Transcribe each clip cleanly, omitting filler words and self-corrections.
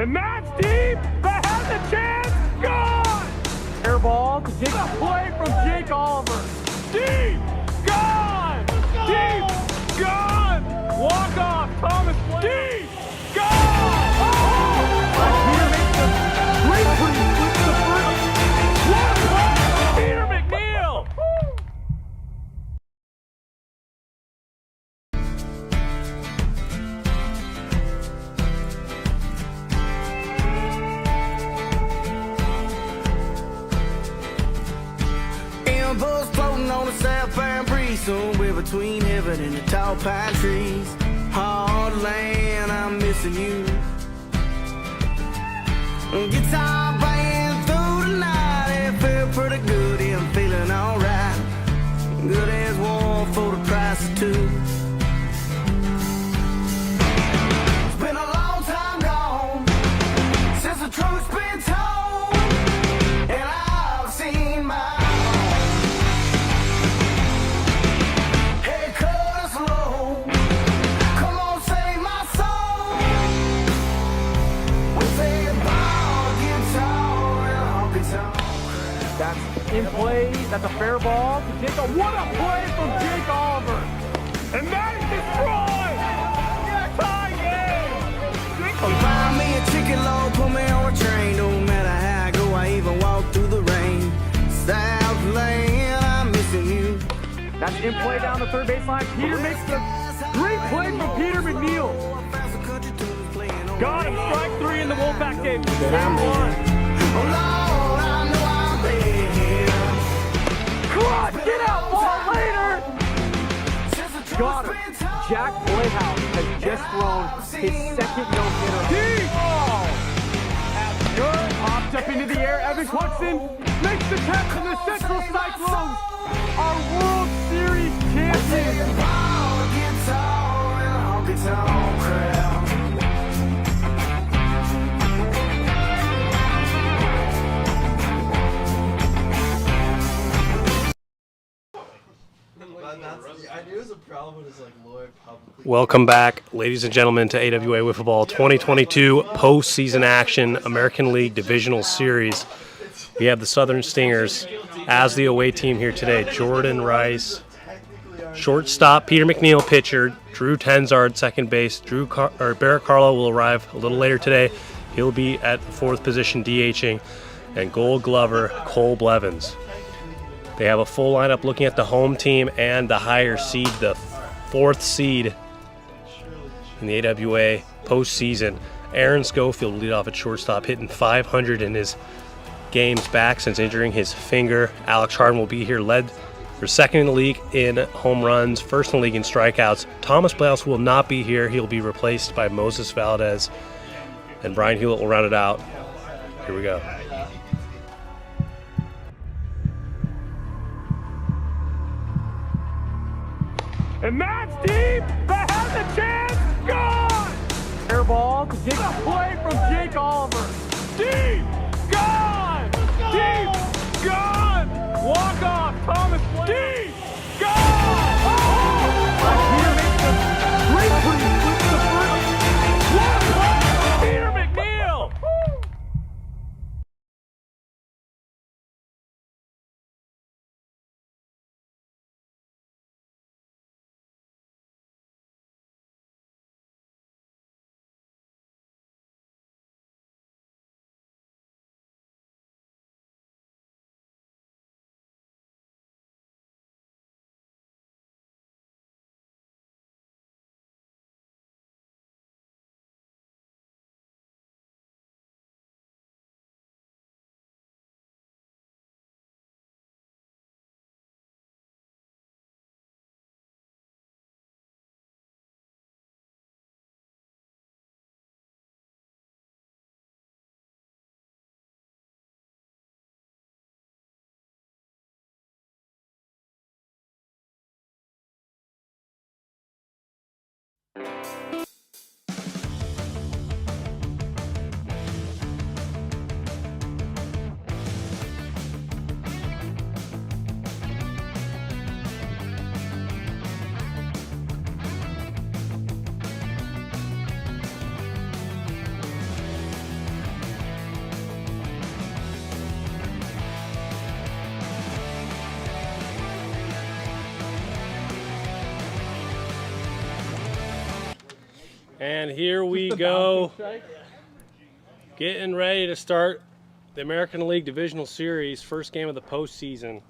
And that's deep. That has a chance. Gone. Air ball to take a play from Jake Oliver. Deep. Gone. Deep. Gone. Walk off. Thomas. Deep. Gone. Peter makes the great free. Flips the first. What a play. Peter McNeil. Embers floating on the southbound breeze, somewhere between heaven and the tall pine trees. Hard land, I'm missing you. Guitar playing through the night, it felt pretty good, yeah, I'm feeling alright. Good as one for the price of two. It's been a long time gone since the truth's been told, and I've seen my head cut slow. Come on, save my soul. We say about guitar and honky tonk. That's in play. That's a fair ball to Jake. What a play from Jake Oliver. And that is destroyed. Tie game. Buy me a chicken loaf, put me on a train. Don't matter how I go, I even walk through the rain. South Lane, I'm missing you. That's in play down the third baseline. Peter makes the great play from Peter McNeil. Got him. Strike three in the Wolfpack game. Game one. Oh Lord, I know I'm here. Clutch, get out, ball later. Got him. Jack Playhouse has just thrown his second no-hitter. Deep ball. That's good. Popped up into the air. Evan Cluxton makes the catch, and the Central Cyclones are World Series champions. Welcome back, ladies and gentlemen, to AWA Wiffle Ball 2022 postseason action, American League Divisional Series. We have the Southern Stingers as the away team here today. Jordan Rice, shortstop, Peter McNeil, pitcher, Drew Tenzard, second base. Barrett Carlo will arrive a little later today. He'll be at the fourth position DHing, and Gold Glover, Cole Blevins. They have a full lineup looking at the home team and the higher seed, the fourth seed in the AWA postseason. Aaron Schofield will lead off at shortstop, hitting .500 in his games back since injuring his finger. Alex Harden will be here, led for second in the league in home runs, first in the league in strikeouts. Thomas Blouse will not be here. He'll be replaced by Moses Valdez, and Brian Hewlett will round it out. Here we go. And that's deep. That has a chance. Gone. Air ball to take a play from Jake Oliver. Deep. Gone. Deep. Gone. Walk off. Thomas. Deep. Gone. Peter makes the great free. Flips the first. What a play. Peter McNeil. And here we go, getting ready to start the American League Divisional Series, first game of the postseason.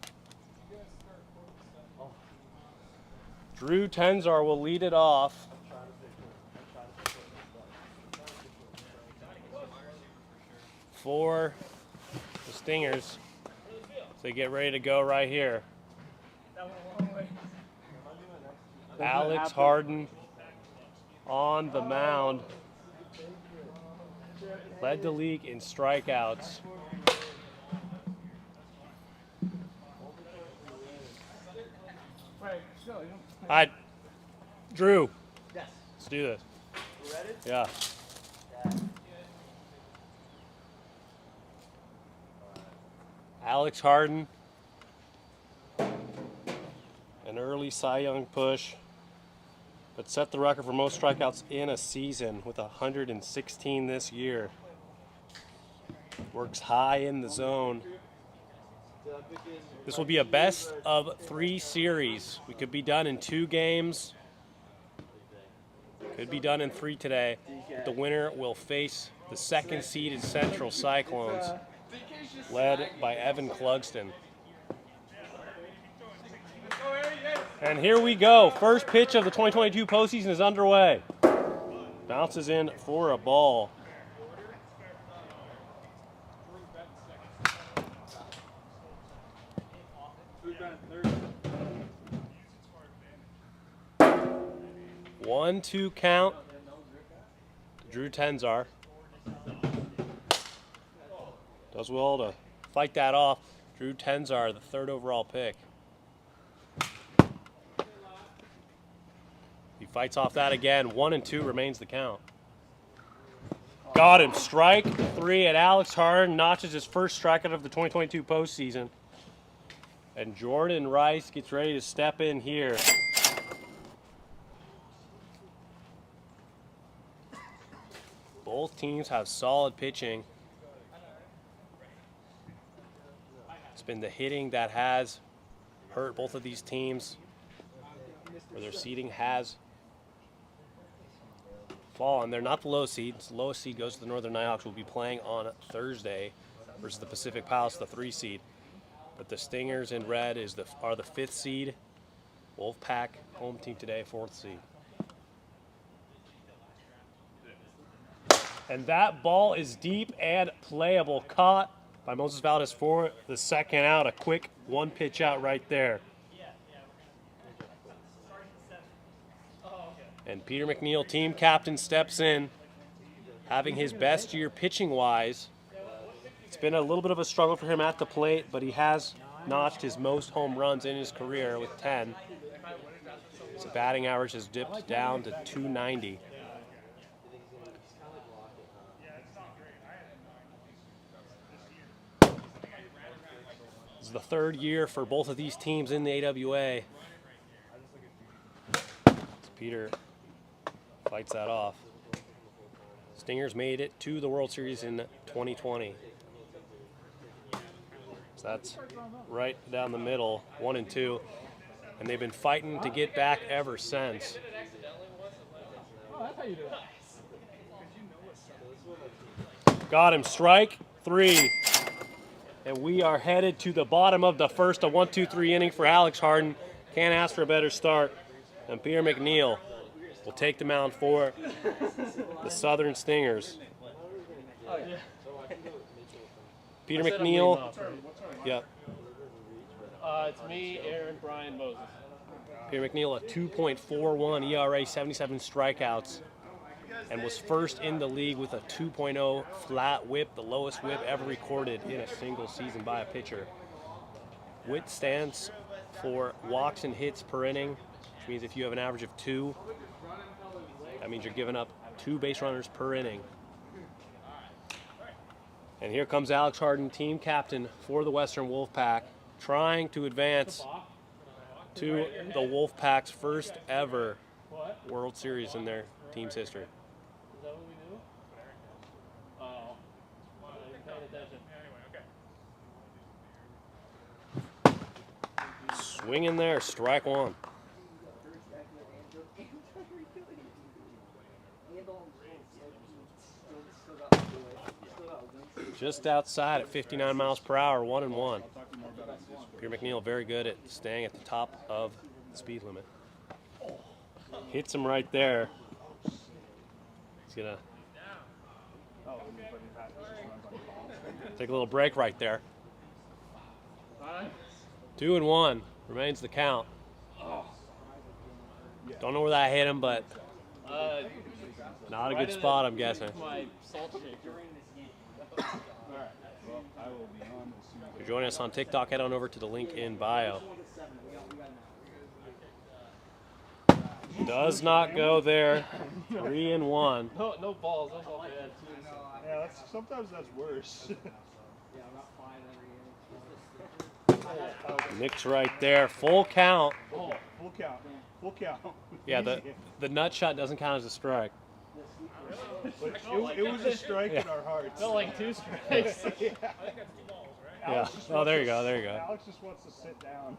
Drew Tenzar will lead it off. For the Stingers, so they get ready to go right here. Alex Harden on the mound. Led the league in strikeouts. All right, Drew. Yes. Let's do this. You ready? Yeah. Alex Harden. An early Cy Young push, but set the record for most strikeouts in a season with 116 this year. Works high in the zone. This will be a best of 3 series. We could be done in 2 games. Could be done in 3 today. But the winner will face the 2nd seeded Central Cyclones, led by Evan Clugston. And here we go. First pitch of the 2022 postseason is underway. Bounces in for a ball. One, 2 count. Drew Tenzar does well to fight that off. Drew Tenzar, the 3rd overall pick. He fights off that again. 1 and 2 remains the count. Got him. Strike 3, and Alex Harden notches his first strikeout of the 2022 postseason. And Jordan Rice gets ready to step in here. Both teams have solid pitching. It's been the hitting that has hurt both of these teams, where their seeding has fallen. They're not the low seeds. The lowest seed goes to the Northern Nighthawks. Will be playing on Thursday versus the Pacific Palace, the 3 seed. But the Stingers in red are the 5th seed. Wolfpack, home team today, 4th seed. And that ball is deep and playable. Caught by Moses Valdez for the 2nd out. A quick 1-pitch out right there. And Peter McNeil, team captain, steps in, having his best year pitching-wise. It's been a little bit of a struggle for him at the plate, but he has notched his most home runs in his career with 10. His batting average has dipped down to .290. This is the 3rd year for both of these teams in the AWA. Peter fights that off. Stingers made it to the World Series in 2020. So that's right down the middle, 1 and 2. And they've been fighting to get back ever since. Got him. Strike 3. And we are headed to the bottom of the first, a 1-2-3 inning for Alex Harden. Can't ask for a better start. And Peter McNeil will take the mound for the Southern Stingers. Peter McNeil. Yep. It's me, Aaron, Brian, Moses. Peter McNeil, a 2.41 ERA, 77 strikeouts, and was first in the league with a 2.0 flat whip, the lowest whip ever recorded in a single season by a pitcher. WHIP stands for walks and hits per inning, which means if you have an average of 2, that means you're giving up 2 base runners per inning. And here comes Alex Harden, team captain for the Western Wolfpack, trying to advance to the Wolfpack's first ever World Series in their team's history. Is that what we do? Oh. I didn't pay attention. Swing in there, strike 1. Just outside at 59 miles per hour, 1-1. Pierre McNeil very good at staying at the top of the speed limit. Hits him right there. He's gonna take a little break right there. 2-1 remains the count. Don't know where that hit him, but not a good spot, I'm guessing. My salt shaker. If you're joining us on TikTok, head on over to the link in bio. Does not go there. 3-1. No balls. That's all bad. Yeah, sometimes that's worse. Nick's right there. Full count. Oh, full count. Full count. Yeah, the nut shot doesn't count as a strike. It was a strike in our hearts. Felt like 2 strikes. Yeah. Oh, there you go. There you go. Alex just wants to sit down.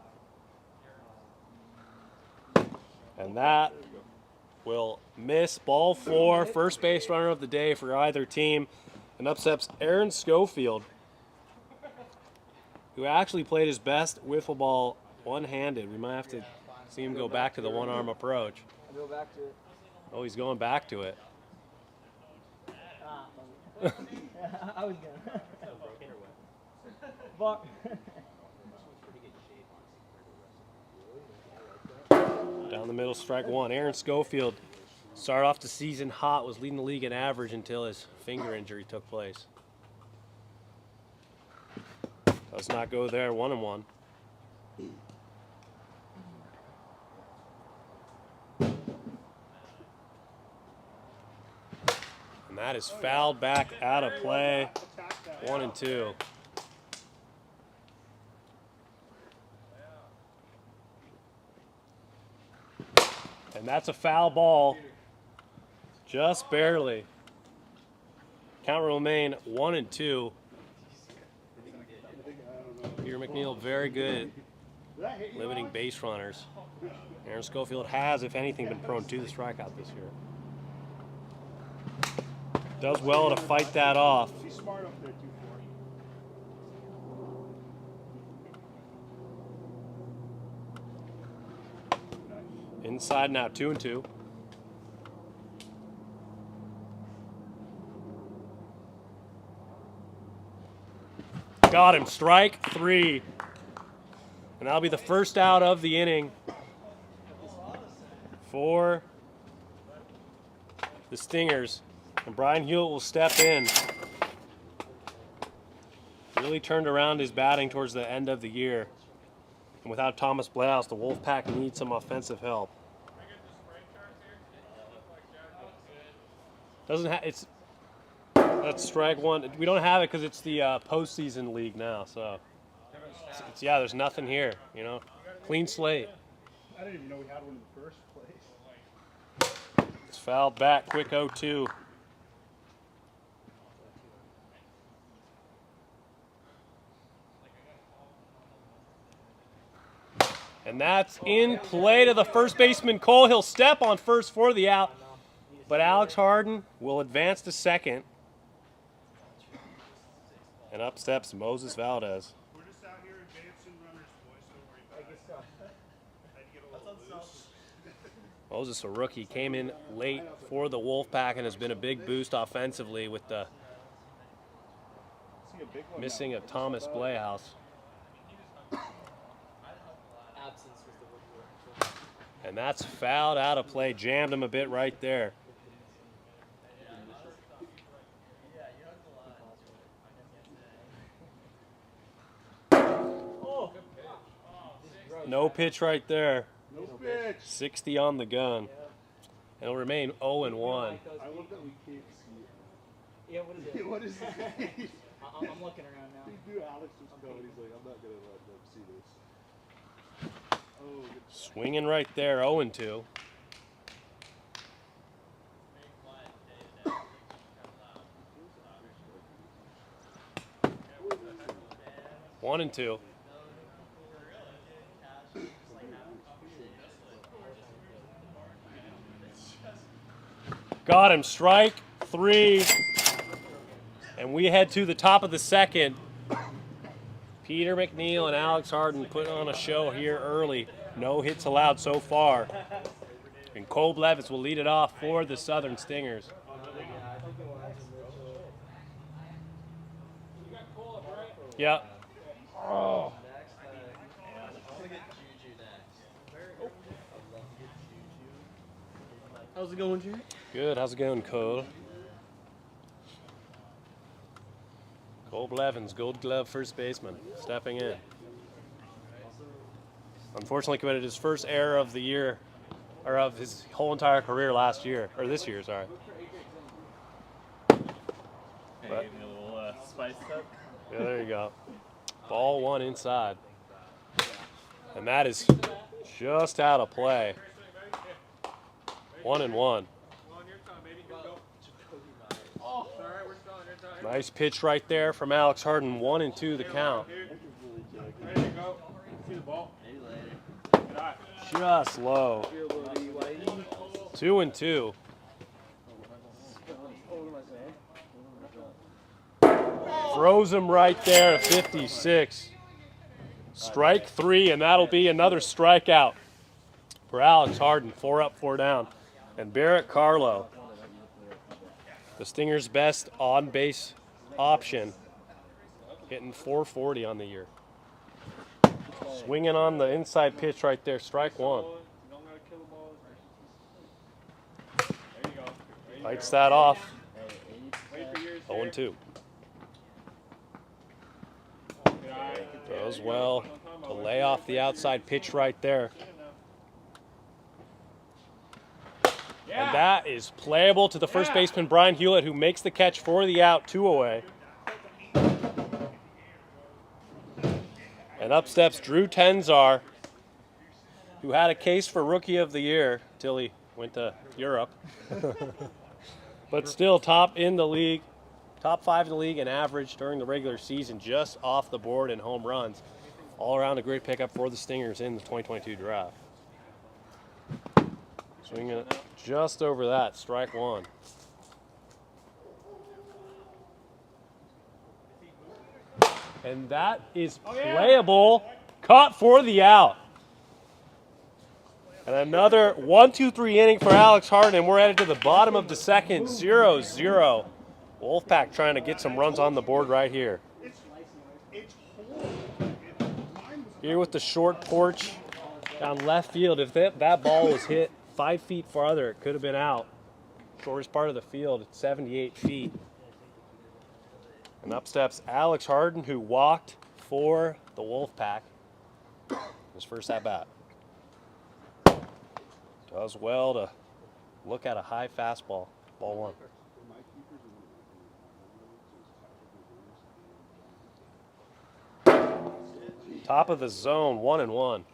And that will miss. Ball 4. First base runner of the day for either team. And upsets Aaron Schofield, who actually played his best wiffle ball one-handed. We might have to see him go back to the one-arm approach. Go back to it. Oh, he's going back to it. I was gonna. Fuck. Down the middle, strike 1. Aaron Schofield started off the season hot, was leading the league in average until his finger injury took place. Does not go there, 1-1. And that is fouled back out of play, 1-2. And that's a foul ball, just barely. Count will remain 1-2. Peter McNeil very good at limiting base runners. Aaron Schofield has, if anything, been prone to the strikeout this year. Does well to fight that off. He's smart up there, 240. Inside now, 2-2. Got him, strike 3. And that'll be the first out of the inning for the Stingers. And Brian Hewitt will step in. Really turned around his batting towards the end of the year. And without Thomas Blahouse, the Wolfpack needs some offensive help. That's strike 1. We don't have it because it's the postseason league now. So yeah, there's nothing here. You know, clean slate. I didn't even know we had one in the first place. It's fouled back, quick 0-2. And that's in play to the first baseman, Cole. He'll step on first for the out, but Alex Harden will advance to second. And up steps Moses Valdez. We're just out here advancing runners, boys. Don't worry about it. Had to get a little loose. Moses, a rookie, came in late for the Wolfpack and has been a big boost offensively with the See a big one missing now. of Thomas Blahouse. And that's fouled out of play. Jammed him a bit right there. No pitch right there. No pitch. 60 on the gun. And it'll remain 0-1. I love that we can't see it. Yeah, what is it? What is it? I'm looking around now. Dude, Alex was coming. He's like, I'm not going to let them see this. Oh, good. Swinging right there, 0-2. One and two. Got him. Strike 3. And we head to the top of the second. Peter McNeil and Alex Harden putting on a show here early. No hits allowed so far. And Cole Blevins will lead it off for the Southern Stingers. Yep. Oh. How's it going, Jerry? Good. How's it going, Cole? Cole Blevins, Gold Glove first baseman, stepping in. Unfortunately committed his first error of the year, or of his whole entire career last year, or this year, sorry. Hey, give me a little spice up. Yeah, there you go. Ball 1 inside. And that is just out of play. 1-1. Nice pitch right there from Alex Harden. 1-2 the count. Ready to go. See the ball. Just low. 2-2. Throws him right there at 56. Strike 3, and that'll be another strikeout for Alex Harden. 4 up, 4 down. And Barrett Carlo, the Stingers' best on-base option, hitting 440 on the year. Swinging on the inside pitch right there, strike 1. Lights that off. 0-2. Goes well to lay off the outside pitch right there. And that is playable to the first baseman, Brian Hewlett, who makes the catch for the out, 2 away. And up steps Drew Tenzar, who had a case for Rookie of the Year until he went to Europe. But still top in the league, top 5 in the league in average during the regular season, just off the board in home runs. All around a great pickup for the Stingers in the 2022 draft. Swinging it just over that, strike 1. And that is playable, caught for the out. And another 1-2-3 inning for Alex Harden, and we're headed to the bottom of the second, 0-0. Wolfpack trying to get some runs on the board right here. Here with the short porch down left field. If that ball was hit 5 feet farther, it could have been out. Shortest part of the field, it's 78 feet. And up steps Alex Harden, who walked for the Wolfpack. His first at bat. Does well to look at a high fastball. Ball 1. Top of the zone, 1-1.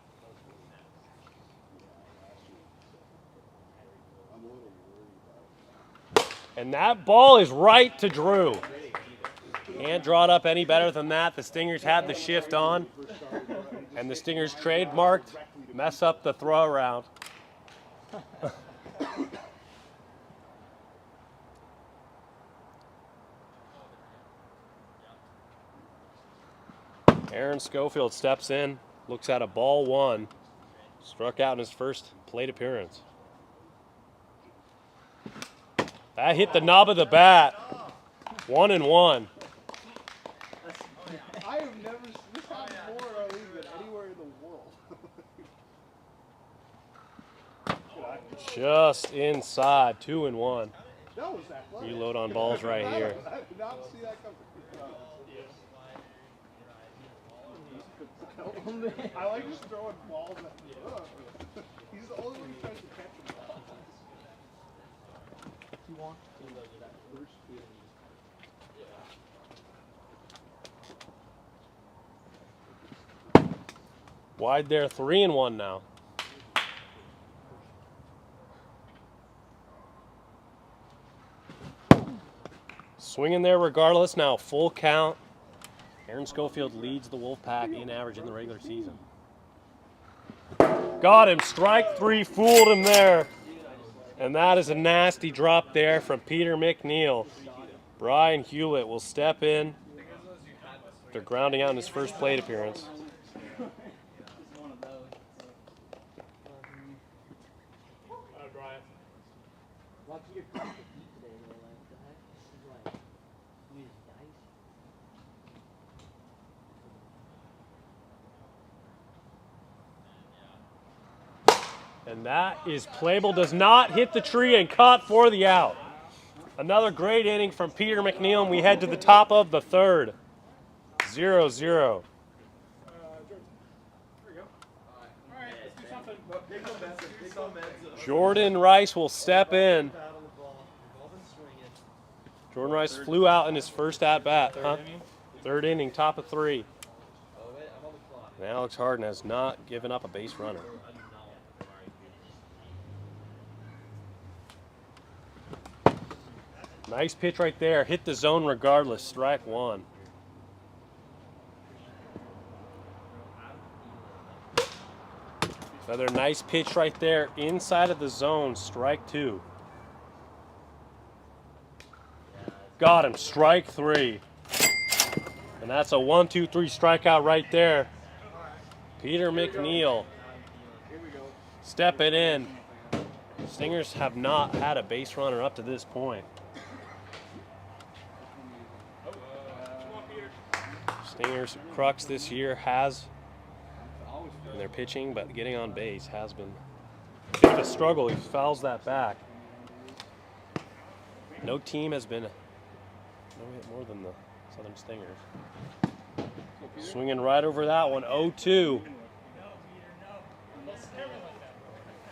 And that ball is right to Drew. Can't draw it up any better than that. The Stingers had the shift on. And the Stingers trademarked mess up the throw around. Aaron Schofield steps in, looks at a ball 1. Struck out in his first plate appearance. That hit the knob of the bat. 1-1. I have never seen this happen more in our league than anywhere in the world. Just inside, 2-1. That was that close. Reload on balls right here. I did not see that coming. I like just throwing balls at him. He's the only one who tries to catch the ball. You want? Wide there, 3-1 now. Swinging there regardless now, full count. Aaron Schofield leads the Wolfpack in average in the regular season. Got him, strike 3, fooled him there. And that is a nasty drop there from Peter McNeil. Brian Hewlett will step in. They're grounding out in his first plate appearance. And that is playable, does not hit the tree and caught for the out. Another great inning from Peter McNeil, and we head to the top of the third. 0-0. Jordan Rice will step in. Jordan Rice flew out in his first at-bat. Third inning, top of 3. And Alex Harden has not given up a base runner. Nice pitch right there. Hit the zone regardless. Strike 1. Another nice pitch right there. Inside of the zone. Strike 2. Got him. Strike 3. And that's a 1-2-3 strikeout right there. Peter McNeil. Stepping in. Stingers have not had a base runner up to this point. Stingers' crux this year has in their pitching, but getting on base has been a bit of a struggle. He fouls that back. No team has been no hit more than the Southern Stingers. Swinging right over that one, 0-2.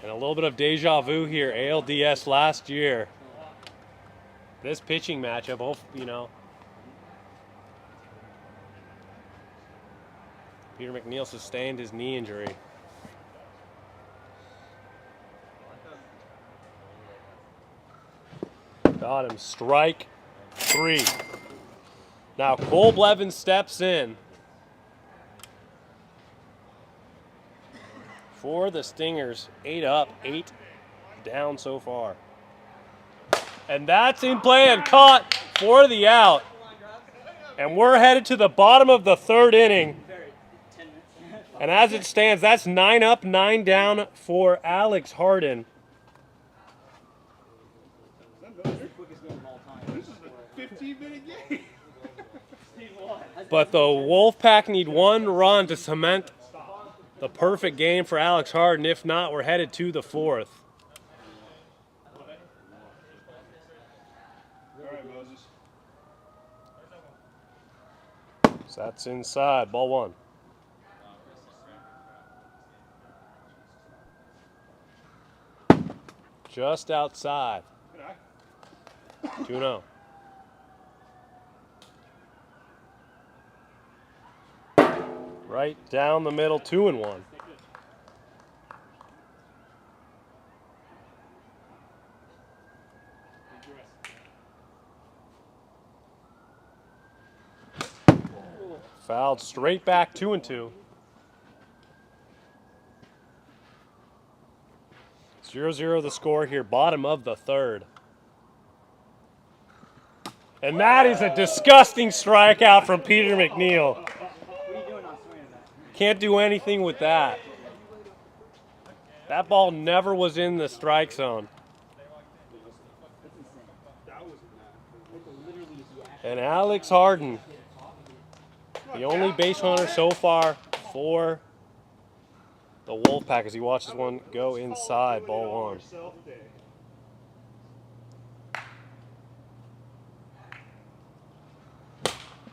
And a little bit of deja vu here, ALDS last year. This pitching matchup, Peter McNeil sustained his knee injury. Got him. Strike 3. Now Cole Blevins steps in for the Stingers. 8 up, 8 down so far. And that's in play and caught for the out. And we're headed to the bottom of the third inning. And as it stands, that's 9 up, 9 down for Alex Harden. This is a 15-minute game. But the Wolfpack need 1 run to cement the perfect game for Alex Harden. If not, we're headed to the 4th. All right, Moses. So that's inside. Ball 1. Just outside. 2-0. Right down the middle, 2-1. Fouled straight back, 2-2. 0-0 the score here, bottom of the third. And that is a disgusting strikeout from Peter McNeil. Can't do anything with that. That ball never was in the strike zone. And Alex Harden, the only base runner so far for the Wolfpack as he watches one go inside, ball 1.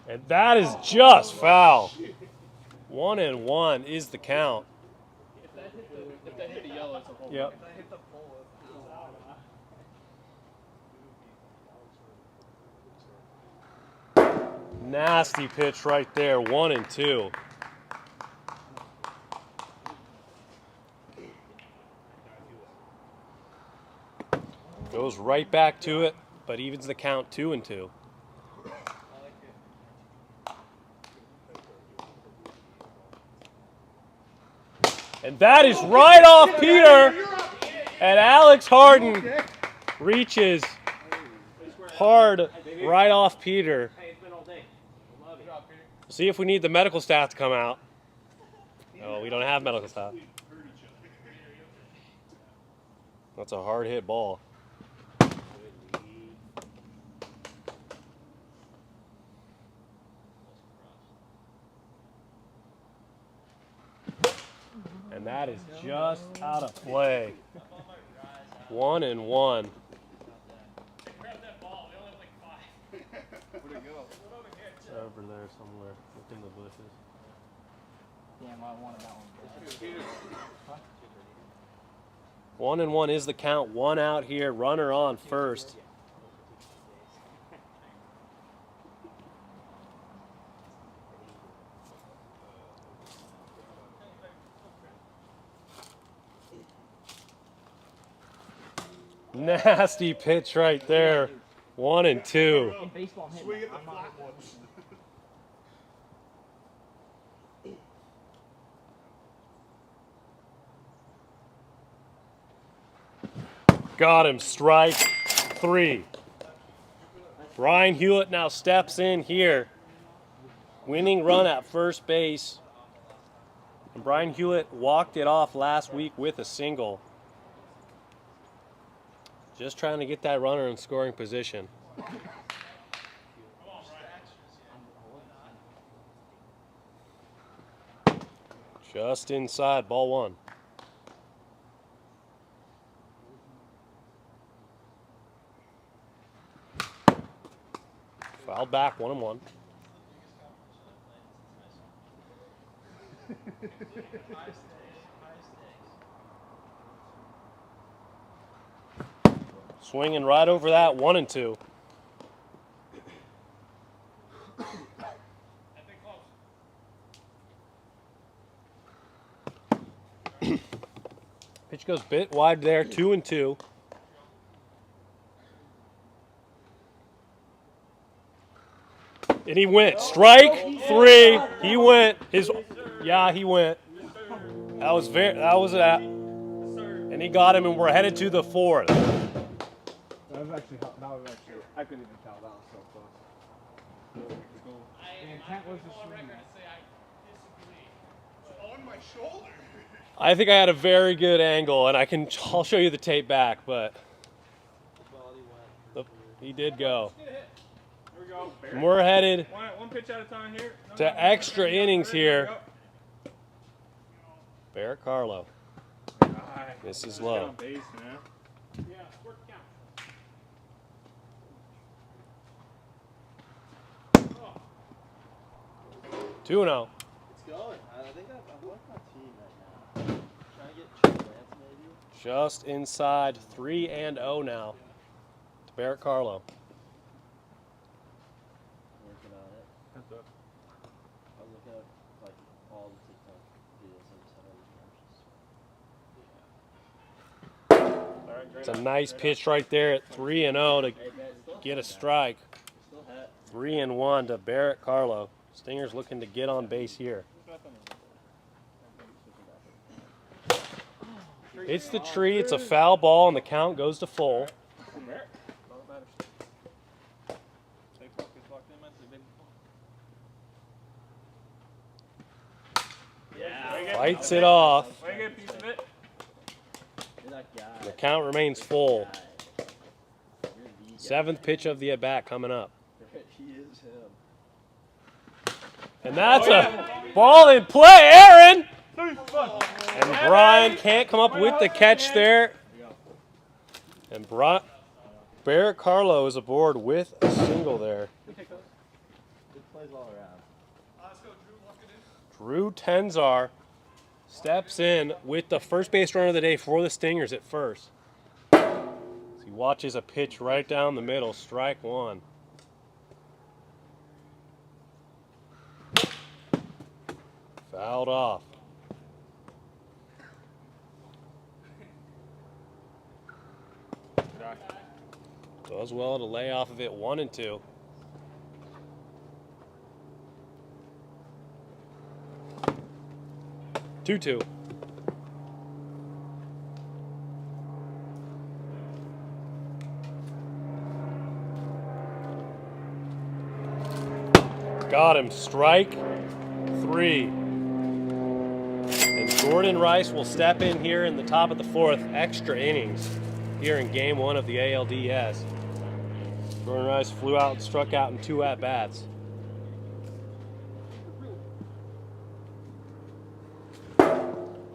And that is just foul. 1-1 is the count. If that hit a yellow, it's a hole. Yep. Nasty pitch right there, 1-2. Goes right back to it, but evens the count 2-2. And that is right off Peter. And Alex Harden reaches hard right off Peter. See if we need the medical staff to come out. No, we don't have medical staff. That's a hard hit ball. And that is just out of play. 1-1. Grab that ball. They only have like 5. Where'd it go? It's over there somewhere within the bushes. Damn, I wanted that one. 1-1 is the count. 1 out here. Runner on first. Nasty pitch right there. 1-2. In baseball, I'm hitting Swing that. at the I'm not flat hitting that. ones. Got him. Strike 3. Brian Hewlett now steps in here. Winning run at first base. And Brian Hewlett walked it off last week with a single. Just trying to get that runner in scoring position. Just inside, ball 1. Fouled back, 1-1. Swinging right over that, 1-2. Pitch goes bit wide there, 2-2. And he went. Strike 3. He went. He went. That was that. And he got him, and we're headed to the 4th. That was actually, I couldn't even tell. That was so close. The intent was to swing. On my shoulder. I think I had a very good angle, and I'll show you the tape back, but he did go. Here we go. And we're headed One pitch at a time here. to extra innings here. Barrett Carlo. This is low. Base, man. Yeah, work count. 2-0. It's going. I think I've left my team right now. Trying to get Trey Lance maybe. Just inside 3-0 now to Barrett Carlo. Working on it. I was looking at like all the TikTok videos I just had all these matches. It's a nice pitch right there at 3-0 to get a strike. Still hat. 3-1 to Barrett Carlo. Stingers looking to get on base here. It's the tree. It's a foul ball, and the count goes to full. Lights it off. Way to get a piece of it. You're that guy. The count remains full. You're the guy. 7th pitch of the at-bat coming up. He is him. And that's a ball in play, Aaron! And Brian can't come up with the catch there. And Barrett Carlo is aboard with a single there. Good plays all around. Let's go, Drew. Lock it in. Drew Tenzar steps in with the first base runner of the day for the Stingers at first. As he watches a pitch right down the middle, strike 1. Fouled off. Does well to lay off of it, 1-2. Got him. Strike 3. And Jordan Rice will step in here in the top of the 4th. Extra innings here in game 1 of the ALDS. Jordan Rice flew out and struck out in 2 at-bats.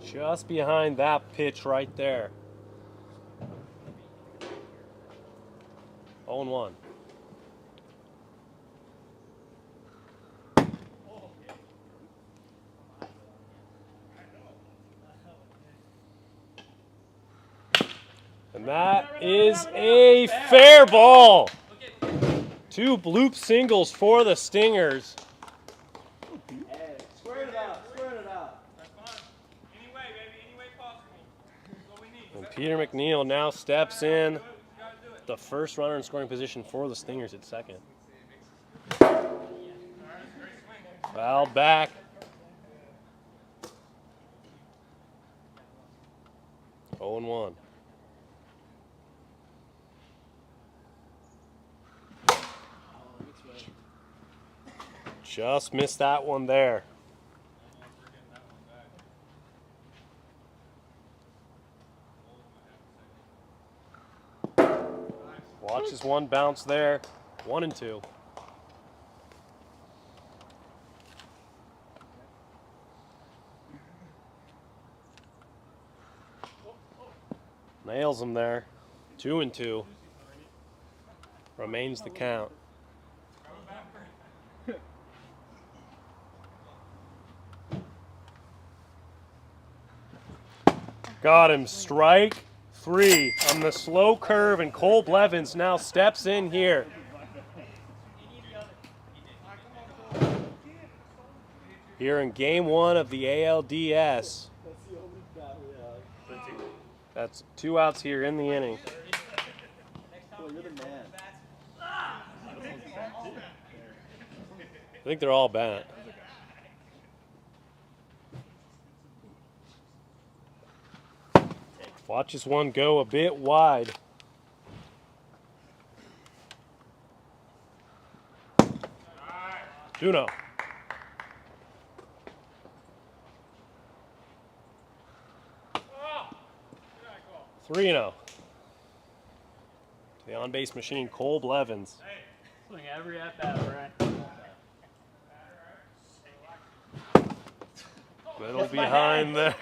Just behind that pitch right there. 0-1. And that is a fair ball. 2 bloop singles for the Stingers. Square it out. Square it out. That's fine. Any way, baby. Any way possible. That's what we need. And Peter McNeil now steps in, the first runner in scoring position for the Stingers at second. Fouled back. Oh and 1. Just missed that one there. Watch this one bounce there. 1 and 2. Nails him there. 2 and 2. Remains the count. Got him. Strike 3 on the slow curve, and Cole Blevins now steps in here. Here in game 1 of the ALDS. That's 2 outs here in the inning. Well, you're the man. I think they're all bent. Watch this one go a bit wide. Juno. 3-0. The on-base machine, Cole Blevins. Swing every at-bat, Brian. Middle behind there.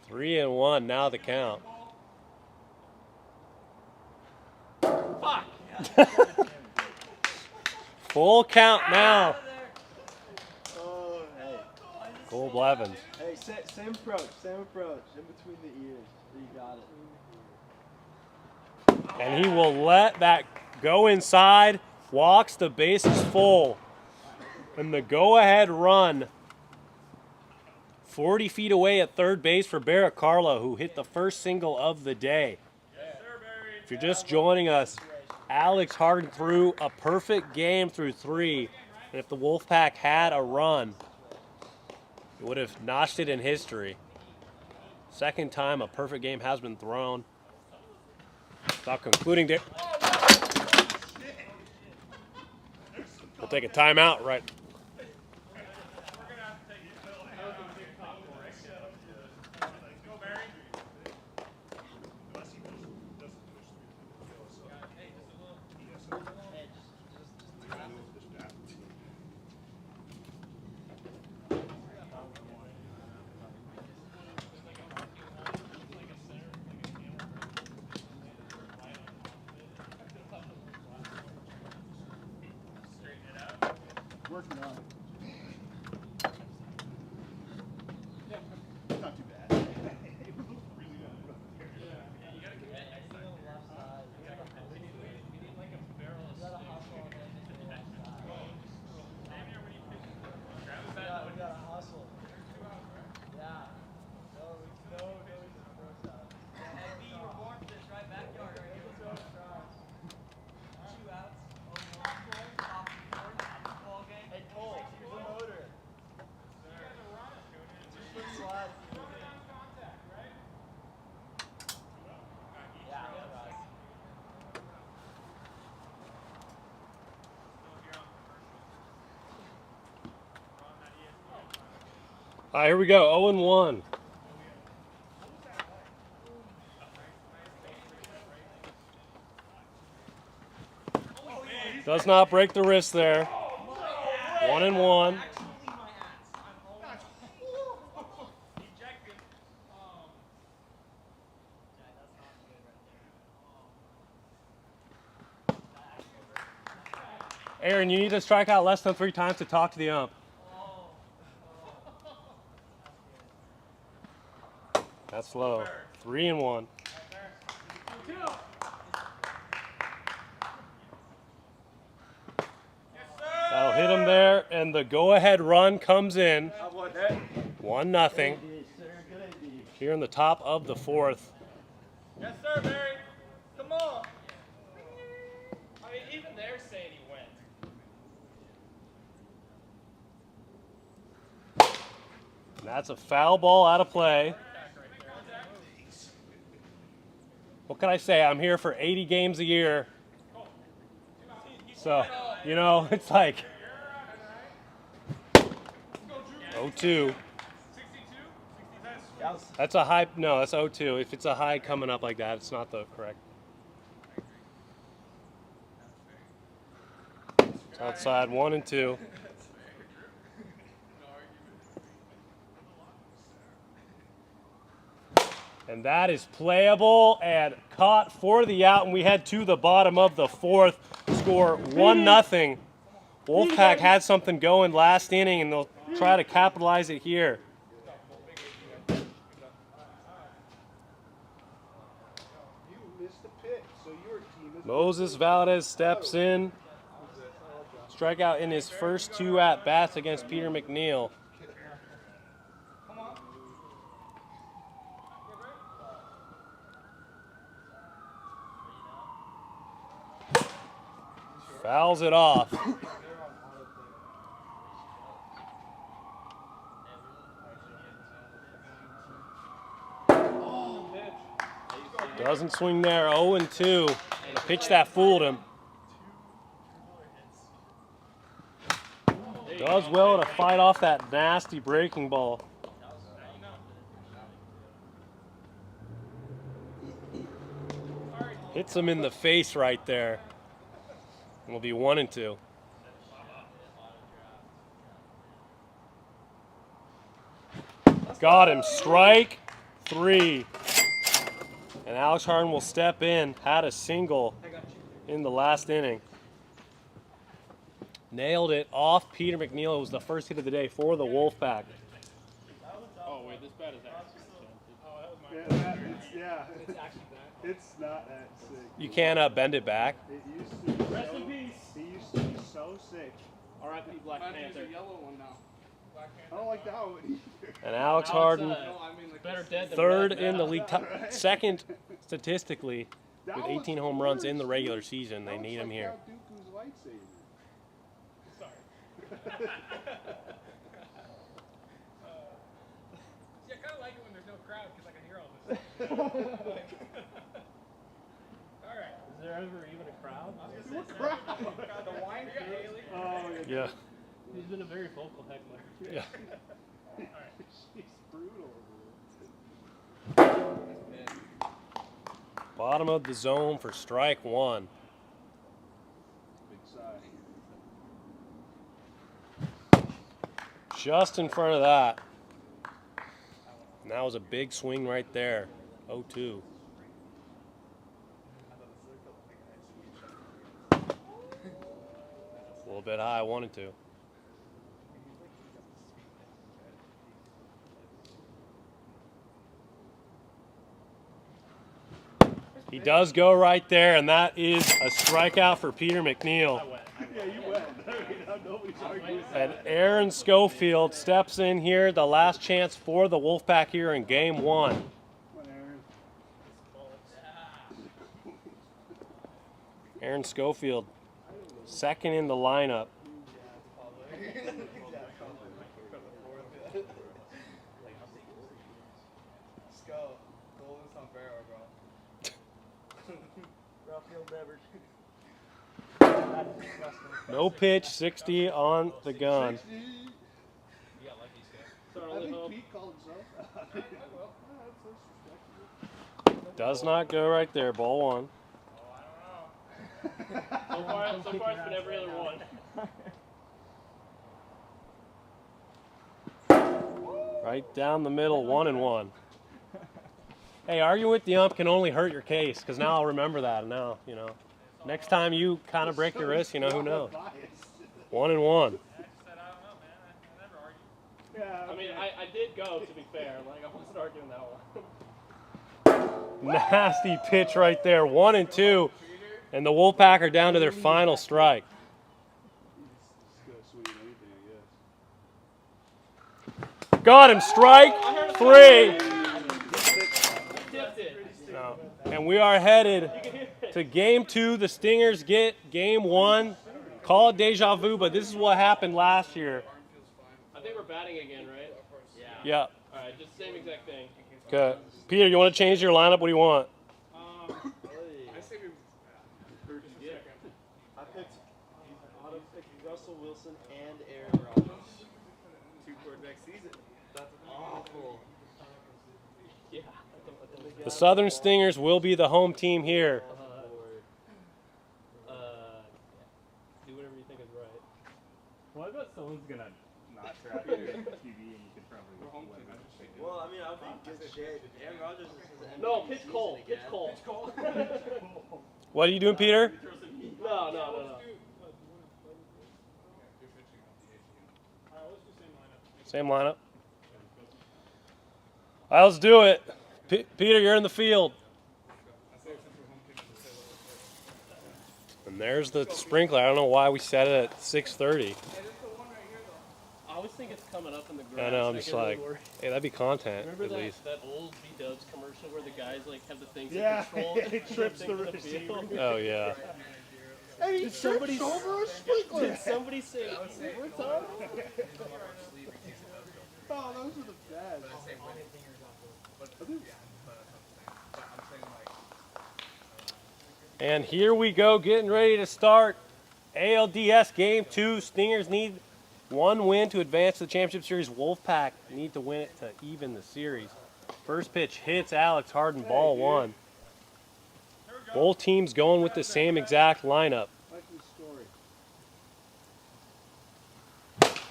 3-1, now the count. Fuck! Full count now. Oh, hey. Cole Blevins. Hey, same approach, in between the ears. You got it. And he will let that go inside, walks, the bases full. And the go-ahead run 40 feet away at third base for Barrett Carlo, who hit the first single of the day. If you're just joining us, Alex Harden threw a perfect game through 3. And if the Wolfpack had a run, it would have notched it in history. Second time a perfect game has been thrown. Without concluding there. We'll take a timeout right. Working on it. Not too bad. It was really good. We gotta hustle. Yeah. No. Hey, Cole. All right, here we go. 0-1. Does not break the wrist there. 1-1. Aaron, you need to strike out less than 3 times to talk to the ump. That's low. 3-1. That'll hit him there, and the go-ahead run comes in. 1-0. Here in the top of the 4th. Yes, sir, Barry. Come on. I mean, even they're saying he went. And that's a foul ball out of play. What can I say? I'm here for 80 games a year. So, you know, it's like 0-2. That's a high. No, that's 0-2. If it's a high coming up like that, it's not the correct. It's outside 1-2. And that is playable and caught for the out, and we head to the bottom of the 4th. Score 1-0. Wolfpack had something going last inning, and they'll try to capitalize it here. Moses Valdez steps in. Strikeout in his first 2 at-bats against Peter McNeil. Fouls it off. Doesn't swing there, 0-2. A pitch that fooled him. Does well to fight off that nasty breaking ball. Hits him in the face right there. Will be 1-2. Got him. Strike 3. And Alex Harden will step in. Had a single in the last inning. Nailed it off Peter McNeil. It was the first hit of the day for the Wolfpack. Oh, wait, this bat is actually It's not that sick. You can't bend it back. It used to be Rest so, in peace. He used to be so sick. R.I.P. Black Panther. yellow one now. I don't like that one either. And Alex Harden, Better dead than third red, in the man. league, second statistically That with was 18 home runs worse. in the regular season. They That need was him like here. Count Dooku's lightsaber. See, I kind of like it when there's no crowd because I can hear all this. All right. Is there ever even a crowd? What crap? The wine Haley. Oh, Yeah. He's been a very vocal heckler. Yeah. She's brutal. Bottom of the zone for strike 1. Big sigh. Just in front of that. And that was a big swing right there. 0-2. A little bit high, 1-2. He does go right there, and that is a strikeout for Peter McNeil. Yeah, you went. Nobody's arguing. And Aaron Schofield steps in here, the last chance for the Wolfpack here in game 1. Come on, Aaron. Aaron Schofield, second in the lineup. No pitch, 60 on the gun. Our only hope call himself out. Does not go right there. Ball one. So far it's been every other one. Right down the middle, 1-1. Hey, arguing with the ump can only hurt your case, because now I'll remember that. Now, you know, next time you kind of break your wrist, you know, who knows? 1-1. Yeah. I mean, I did go, to be fair. Like, I wasn't arguing that one. Nasty pitch right there, 1-2, and the Wolfpack are down to their final strike. Got him, strike 3. No. And we are headed to game 2. The Stingers get game 1. Call it deja vu, but this is what happened last year. I think we're batting again, right? Yeah. All right, just same exact thing. Okay. Peter, you want to change your lineup? What do you want? I say we I picked Russell Wilson and Aaron Rodgers. 2 quarterback season. That's awful. Yeah. The Southern Stingers will be the home team here. Do whatever you think is right. What about someone's gonna not track your TV and you could probably win? Well, I mean, I'll be good shit. Aaron Rodgers is his MVP No, pitch season cold. again. Pitch cold. What are you doing, Peter? No. Same lineup. All right, let's do it. Peter, you're in the field. And there's the sprinkler. I don't know why we set it at 6:30. I always think it's coming up in the grass. I know, I'm I just get a little like, worried. hey, that'd be content Remember at least. that old B-Dubs commercial where the guys like have the things Yeah, that control it trips the field? receiver. Oh, yeah. And he Did somebody trips over a sprinkler. Did somebody say overtime? Oh, those are the best. And here we go, getting ready to start ALDS Game 2. Stingers need 1 win to advance to the championship series. Wolfpack need to win it to even the series. First pitch hits Alex Harden, ball 1. Both teams going with the same exact lineup.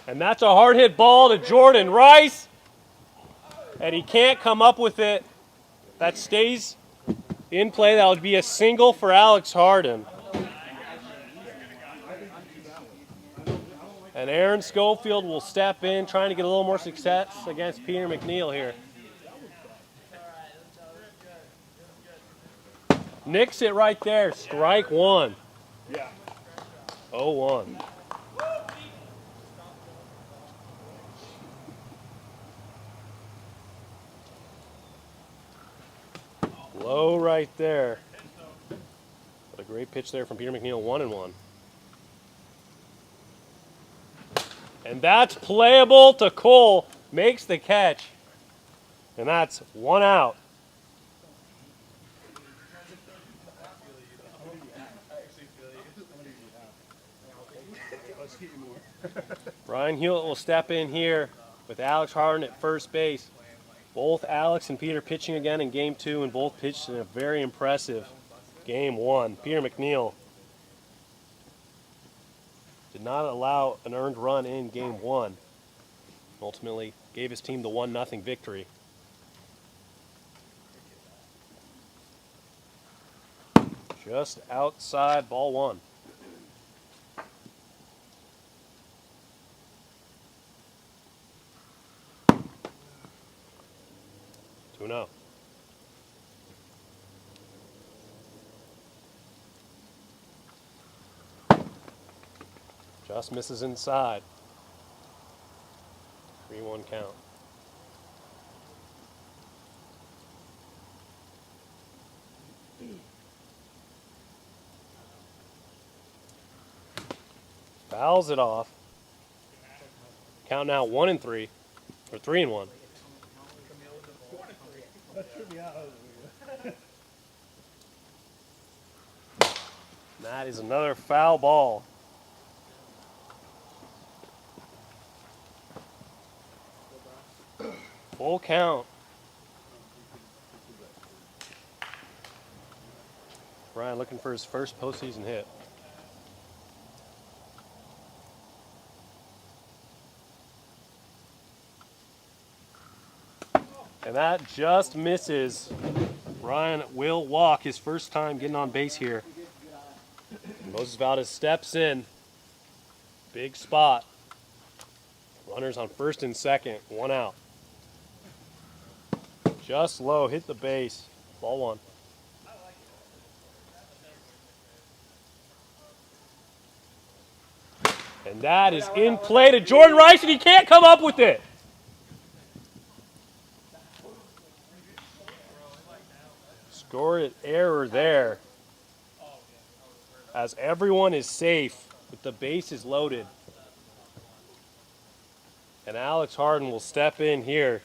And that's a hard hit ball to Jordan Rice. And he can't come up with it. That stays in play. That would be a single for Alex Harden. And Aaron Schofield will step in, trying to get a little more success against Peter McNeil here. Nicks it right there. Strike 1. Yeah. 0-1. Low right there. What a great pitch there from Peter McNeil. 1-1. And that's playable to Cole. Makes the catch. And that's 1 out. Brian Hewlett will step in here with Alex Harden at first base. Both Alex and Peter pitching again in Game 2, and both pitched in a very impressive Game 1. Peter McNeil did not allow an earned run in Game 1. Ultimately gave his team the 1-0 victory. Just outside, ball 1. No. Just misses inside. 3-1 count. Fouls it off. Count now 1-3, or 3-1. That is another foul ball. Full count. Ryan looking for his first postseason hit. And that just misses. Ryan will walk his first time getting on base here. Moses Valdez steps in. Big spot. Runners on first and second. 1 out. Just low. Hit the base. Ball 1. And that is in play to Jordan Rice, and he can't come up with it. Scored error there. As everyone is safe, with the bases loaded. And Alex Harden will step in here,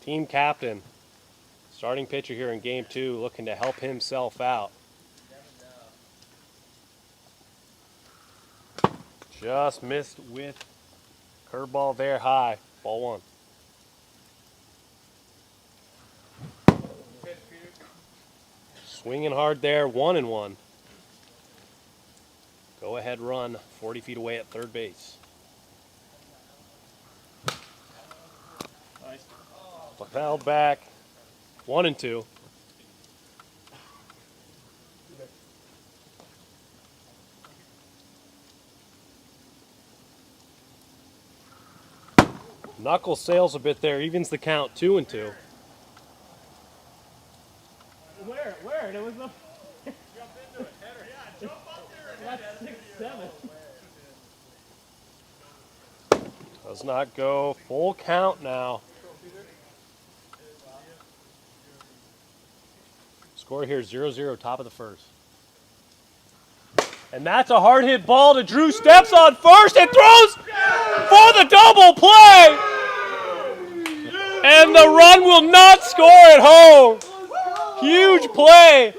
team captain. Starting pitcher here in game 2, looking to help himself out. Just missed with curveball there high. Ball 1. Swinging hard there, 1-1. Go ahead run 40 feet away at third base. Nice. Fouled back, 1-2. Knuckle sails a bit there, evens the count, 2-2. Where? There was no. Jump into it, header. Yeah, jump up there. That's 6-7. Does not go. Full count now. Score here 0-0, top of the first. And that's a hard hit ball to Drew. Steps on first and throws for the double play. And the run will not score at home. Huge play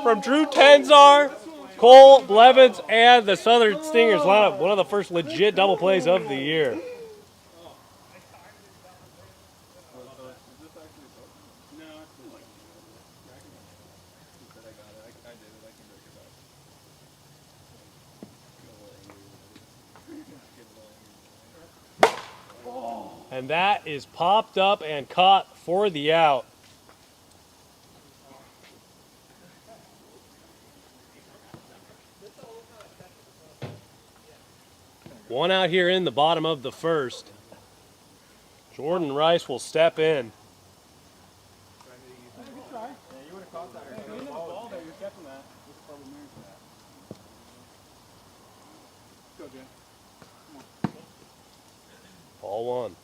from Drew Tenzar, Cole Blevins, and the Southern Stingers lineup. One of the first legit double plays of the year. And that is popped up and caught for the out. One out here in the bottom of the first. Jordan Rice will step in. Ball 1.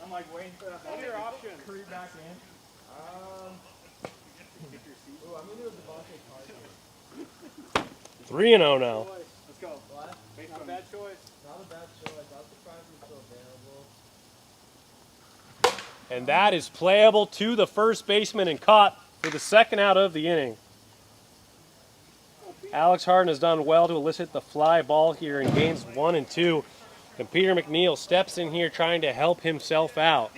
I'm like waiting for that. What are your options? Creep back in. I'm gonna do a Devontae 3-0 now. Let's go. What? Not a bad choice. Not a bad choice. I was surprised he was still available. And that is playable to the first baseman and caught for the second out of the inning. Alex Harden has done well to elicit the fly ball here in games 1 and 2. And Peter McNeil steps in here trying to help himself out.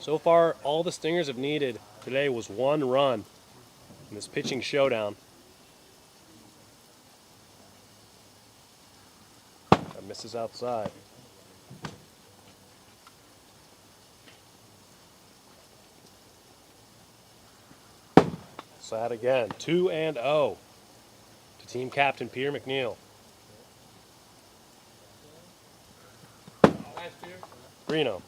So far, all the Stingers have needed today was 1 run in this pitching showdown. That misses outside. Sad again, 2-0 to team captain Peter McNeil. 3-0.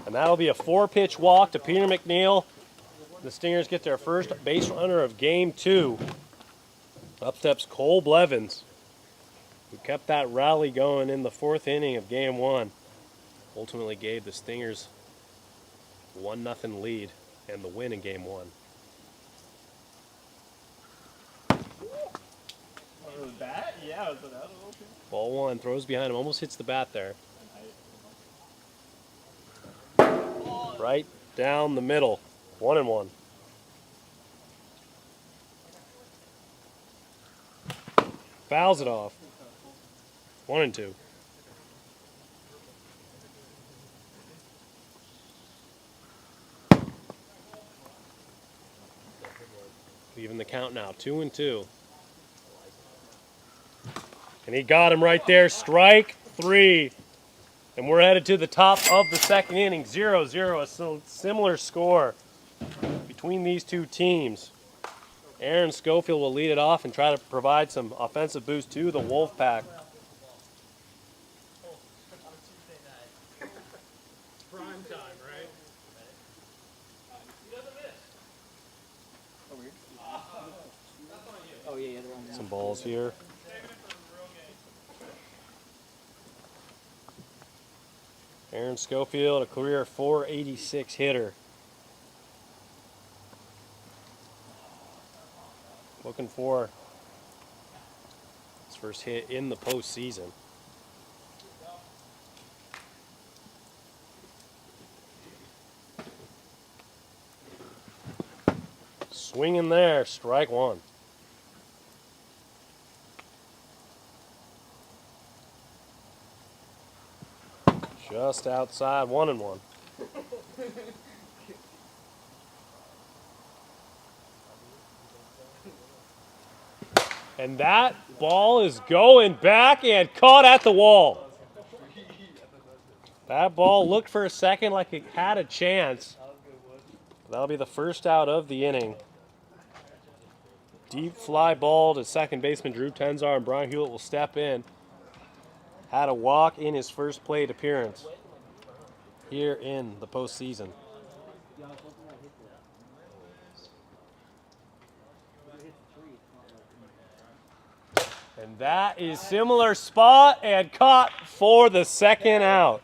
And that'll be a 4-pitch walk to Peter McNeil. The Stingers get their first base runner of game 2. Up steps Cole Blevins, who kept that rally going in the 4th inning of game 1. Ultimately gave the Stingers 1-0 lead and the win in game 1. Was it bat? Yeah, it was that. Ball 1, throws behind him, almost hits the bat there. Right down the middle. 1-1. Fouls it off. 1-2. Even the count now. 2-2. And he got him right there. Strike 3. And we're headed to the top of the second inning. 0-0. A similar score between these two teams. Aaron Schofield will lead it off and try to provide some offensive boost to the Wolfpack. Prime time, right? Oh yeah, the wrong Some balls here. Aaron Schofield, a career .486 hitter. Looking for his first hit in the postseason. Swinging there, strike 1. Just outside, 1-1. And that ball is going back and caught at the wall. That ball looked for a second like it had a chance. That'll be the first out of the inning. Deep fly ball to second baseman Drew Tenzar, and Brian Hewlett will step in. Had a walk in his first plate appearance here in the postseason. And that is similar spot and caught for the second out.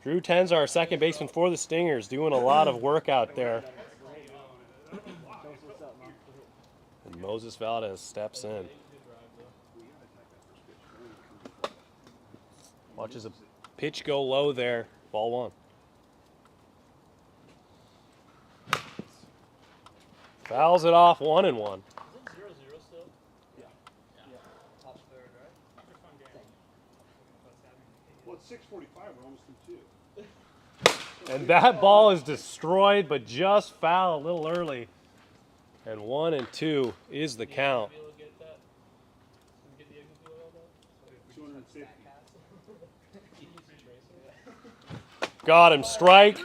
Drew Tenzar, second baseman for the Stingers, doing a lot of work out there. And Moses Valdez steps in. Watches a pitch go low there. Ball 1. Fouls it off, 1-1. Well, it's 6:45. We're almost through 2. And that ball is destroyed, but just foul a little early. And 1-2 is the count. 250. Got him. Strike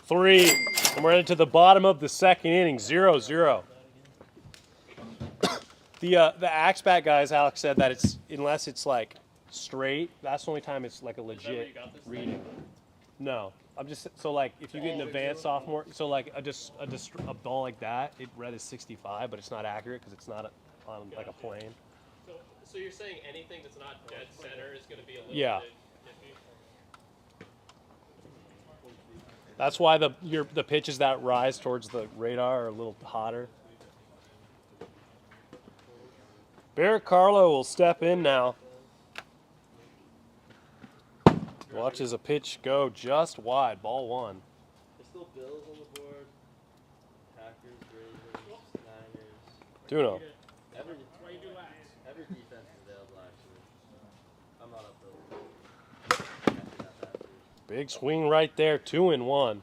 3. And we're headed to the bottom of the second inning. 0-0. The axe bat guys, Alex said that it's unless it's like straight, that's the only time it's like a legit reading. No, I'm just so like if you get an advanced sophomore, so like a ball like that, it read as 65, but it's not accurate because it's not on like a plane. So you're saying anything that's not dead center is going to be a little Yeah. bit iffy? That's why the pitches that rise towards the radar are a little hotter. Barrett Carlo will step in now. Watches a pitch go just wide. Ball 1. There's still Bills on the board. Packers, Ravens, Niners. Duno. Every defense is available actually. I'm not up though. Big swing right there. 2-1. Or no.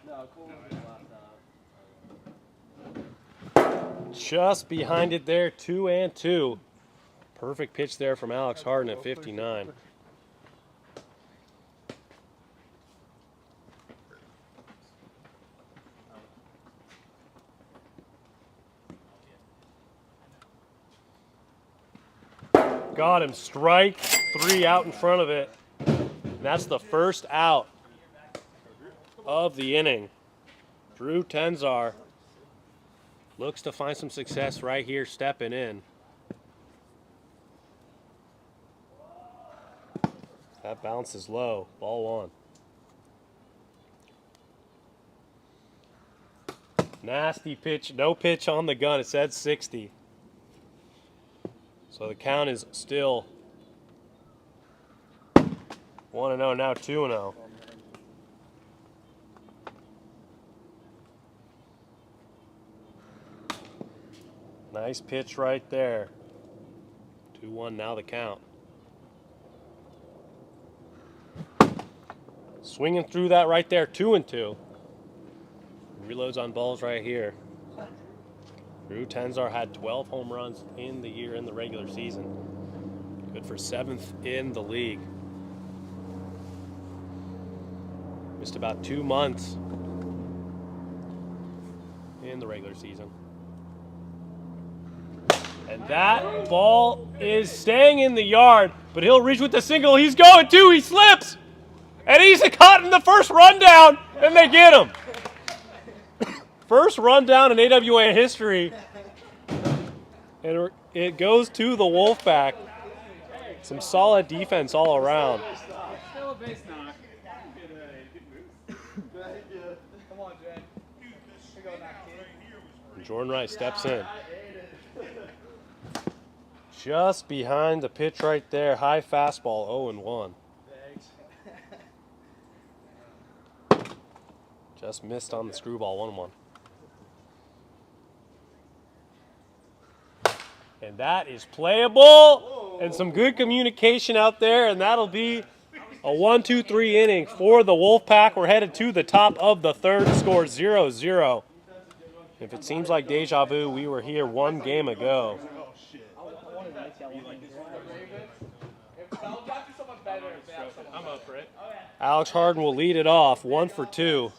No, Cole was the last out. Just behind it there. 2-2. Perfect pitch there from Alex Harden at 59. Got him. Strike 3 out in front of it. And that's the first out of the inning. Drew Tenzar looks to find some success right here, stepping in. That bounces low. Ball 1. Nasty pitch. No pitch on the gun. It said 60. So the count is still 1-0, now 2-0. Nice pitch right there. 2-1 now the count. Swinging through that right there, 2-2. Reloads on balls right here. Drew Tenzar had 12 home runs in the year in the regular season. Good for 7th in the league. Missed about 2 months in the regular season. And that ball is staying in the yard, but he'll reach with the single. He's going to, he slips! And he's caught in the first rundown, and they get him. First rundown in AWA history. And it goes to the Wolfpack. Some solid defense all around. Still a base knock. Come on, Jen. Here go, knock, kid. Jordan Wright steps in. Just behind the pitch right there. High fastball, 0-1. Just missed on the screwball, 1-1. And that is playable. And some good communication out there. And that'll be a 1-2-3 inning for the Wolfpack. We're headed to the top of the third. Score 0-0. If it seems like deja vu, we were here one game ago. I'm up for it. Alex Harden will lead it off, 1 for 2.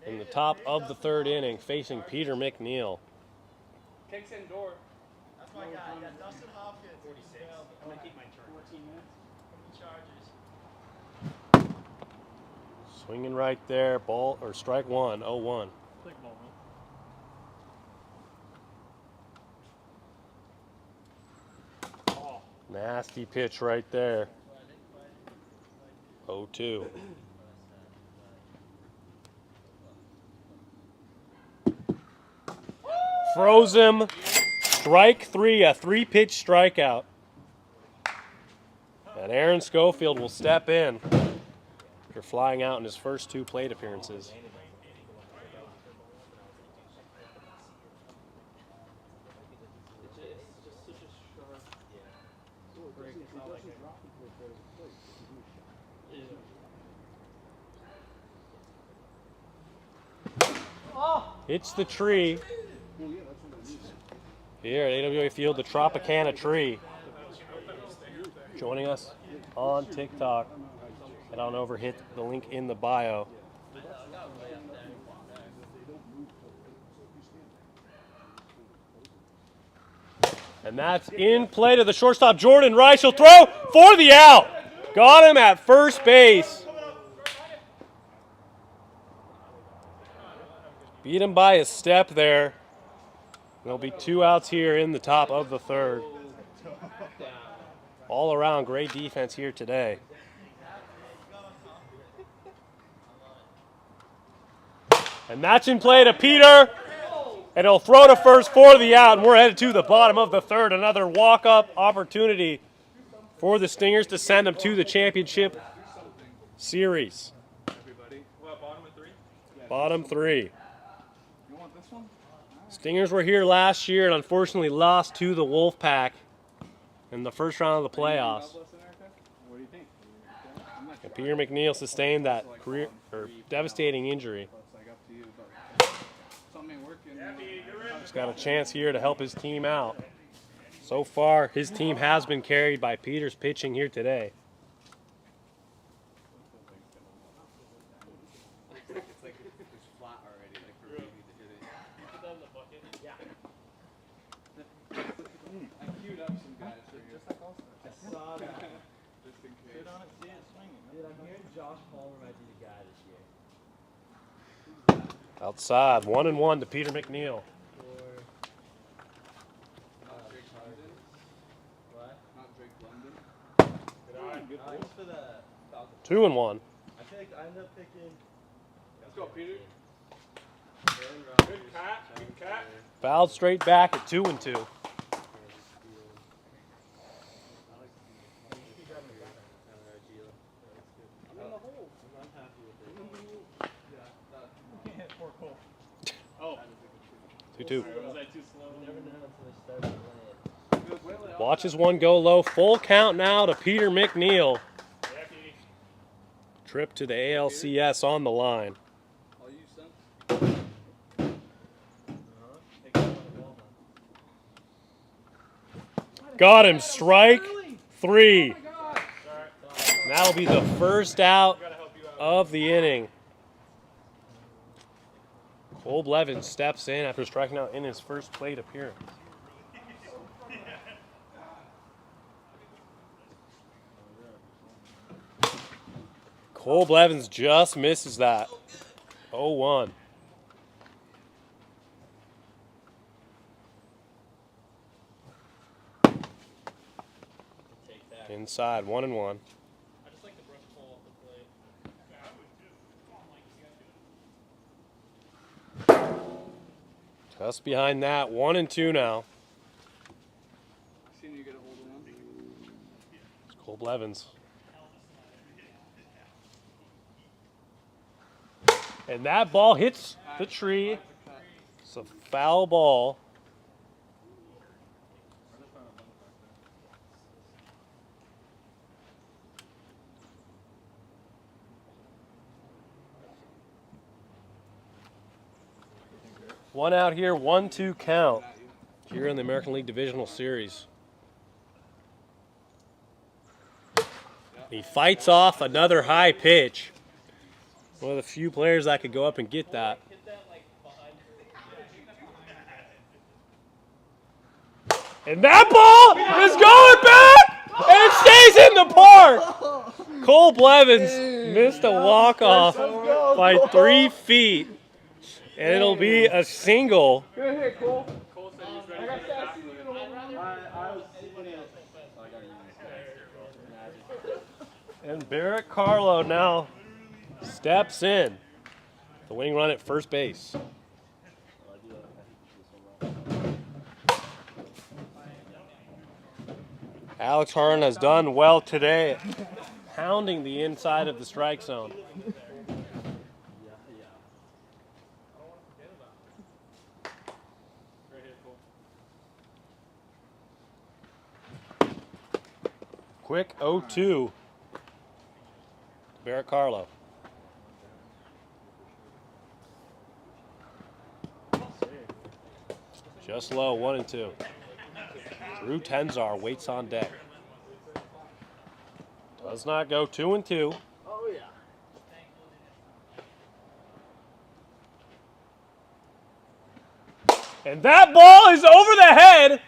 In the top of the third inning, facing Peter McNeil. Kicks in door. That's my guy. You got Dustin Hopkins. 46. I'm going to keep my turn. 14 minutes. Chargers. Swinging right there, ball or strike one, 0-1. Click ball, Nasty pitch right there, 0-2. Froze him, strike 3, a 3-pitch strikeout. And Aaron Schofield will step in after flying out in his first 2 plate appearances. Hits the tree. Here at AWA Field, the Tropicana tree. Joining us on TikTok. Head on over, hit the link in the bio. And that's in play to the shortstop, Jordan Rice. He'll throw for the out. Got him at first base. Beat him by a step there. There'll be 2 outs here in the top of the third. All around, great defense here today. And that's in play to Peter. And he'll throw to first for the out. And we're headed to the bottom of the third. Another walk-up opportunity for the Stingers to send them to the championship series. Bottom 3. Stingers were here last year and unfortunately lost to the Wolfpack in the first round of the playoffs. And Peter McNeil sustained that career or devastating injury. He's got a chance here to help his team out. So far, his team has been carried by Peter's pitching here today. Outside, 1-1 to Peter McNeil. 2-1. I feel like I end up picking. Let's go, Peter. Good cat. Good cat. Fouled straight back at 2-2. Oh. 2-2. Was I too slow? Never know until they start playing. Watches one go low. Full count now to Peter McNeil. Yeah, Petey. Trip to the ALCS on the line. All you, son? Take it on the ball now. Got him. Strike 3. That'll be the first out of the inning. Cole Blevins steps in after striking out in his first plate appearance. Cole Blevins just misses that. 0-1. Take that. Inside, 1-1. I just like the brush pull off the plate. Just behind that, 1-2 now. Seen you get a hold of one. It's Cole Blevins. And that ball hits the tree. It's a foul ball. One out here, 1-2 count here in the American League Divisional Series. He fights off another high pitch. One of the few players that could go up and get that. Hit that like behind And that ball is going back, and it stays in the park. Cole Blevins missed a walk-off by 3 feet, and it'll be a single. Good hit, Cole. Cole said he's ready I got for the that. back See you flip. in the home run. I was sitting at. Oh, I gotta use this guy. And Barrett Carlo now steps in. The winning run at first base. Oh, I do that. I think this will run. Alex Harden has done well today, pounding the inside of the strike zone. Great hit, Cole. Quick 0-2. Barrett Carlo. Just low, 1-2. Drew Tenzar waits on deck. Does not go 2-2. Oh, yeah. And that ball is over the head.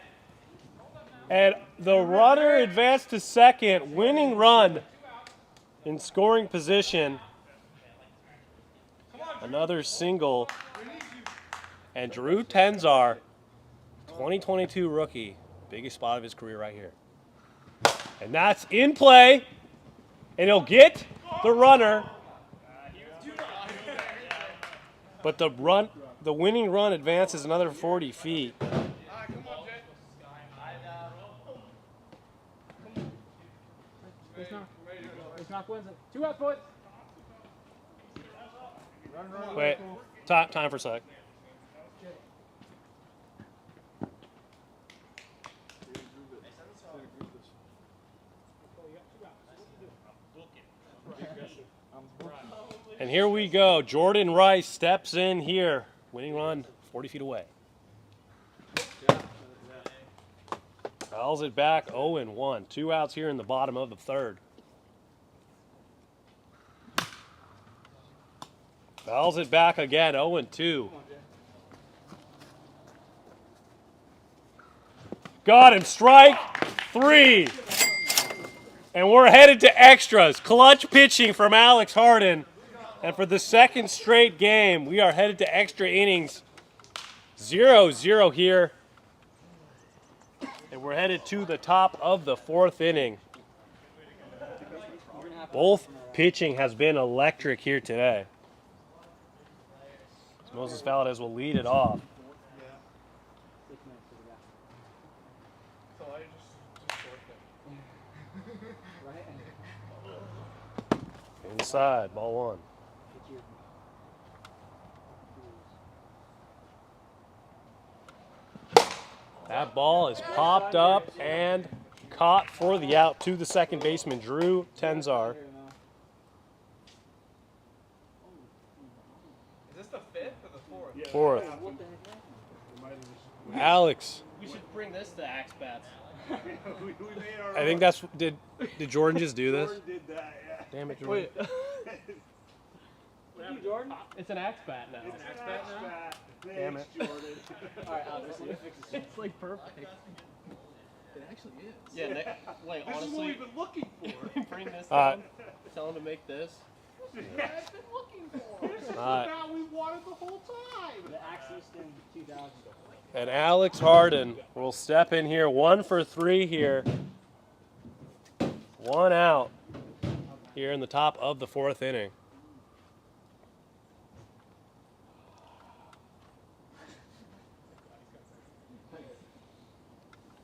And the runner advanced to second. Winning run in scoring position. Another single. And Drew Tenzar, 2022 rookie. Biggest spot of his career right here. And that's in play. And he'll get the runner. But the winning run advances another 40 feet. It's not Quincy. 2 out, boys. Wait, time for a sec. And here we go. Jordan Rice steps in here. Winning run 40 feet away. Fouls it back 0-1. 2 outs here in the bottom of the third. Fouls it back again 0-2. Got him. Strike 3. And we're headed to extras. Clutch pitching from Alex Harden. And for the second straight game, we are headed to extra innings. 0-0 here. And we're headed to the top of the 4th inning. Both pitching has been electric here today. Moses Valdez will lead it off. So I just short them. Inside, ball one. That ball is popped up and caught for the out to the second baseman, Drew Tenzar. Is this the fifth or the fourth? Yeah, Fourth. that happened. We might have just- Alex. We should bring this to Axe Bats. we made our I think own. that's did Jordan just do this? Jordan did that, yeah. Damn it, Jordan. Jordan? It's an axe bat now. It's an axe bat. Damn Thanks, Jordan. Alright, Alex, you fix this. It's like perfect. It actually is. Yeah, like This is what honestly, we've been looking for. bring this Uh, down. Tell him to make this. This is what we wanted the whole time. The Axe Easton 2000. And Alex Harden will step in here, 1 for 3 here. 1 out here in the top of the 4th inning.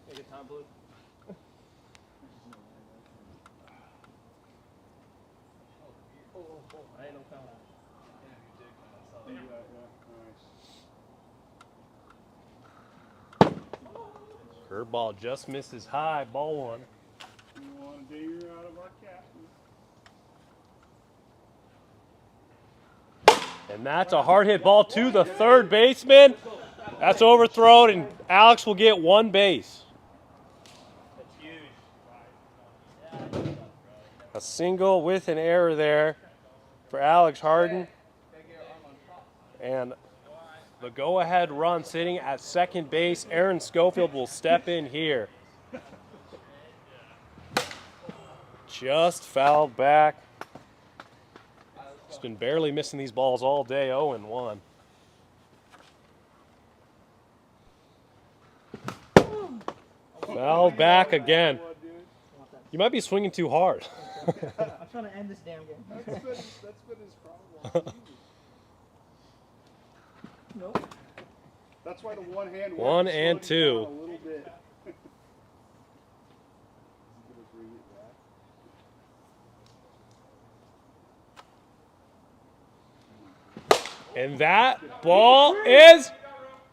Make it Tom Blue. I ain't no count. Curveball just misses high, ball 1. We want a digger out of our captain. And that's a hard hit ball to the third baseman. That's overthrown, and Alex will get 1 base. That's huge. A single with an error there for Alex Harden. And the go-ahead run sitting at second base, Aaron Schofield will step in here. Just fouled back. He's been barely missing these balls all day, 0-1. Fouled back again. You might be swinging too hard. I'm trying to end this damn game. That's been his problem. Nope. That's why the one hand. 1 and 2. A little bit. And that ball is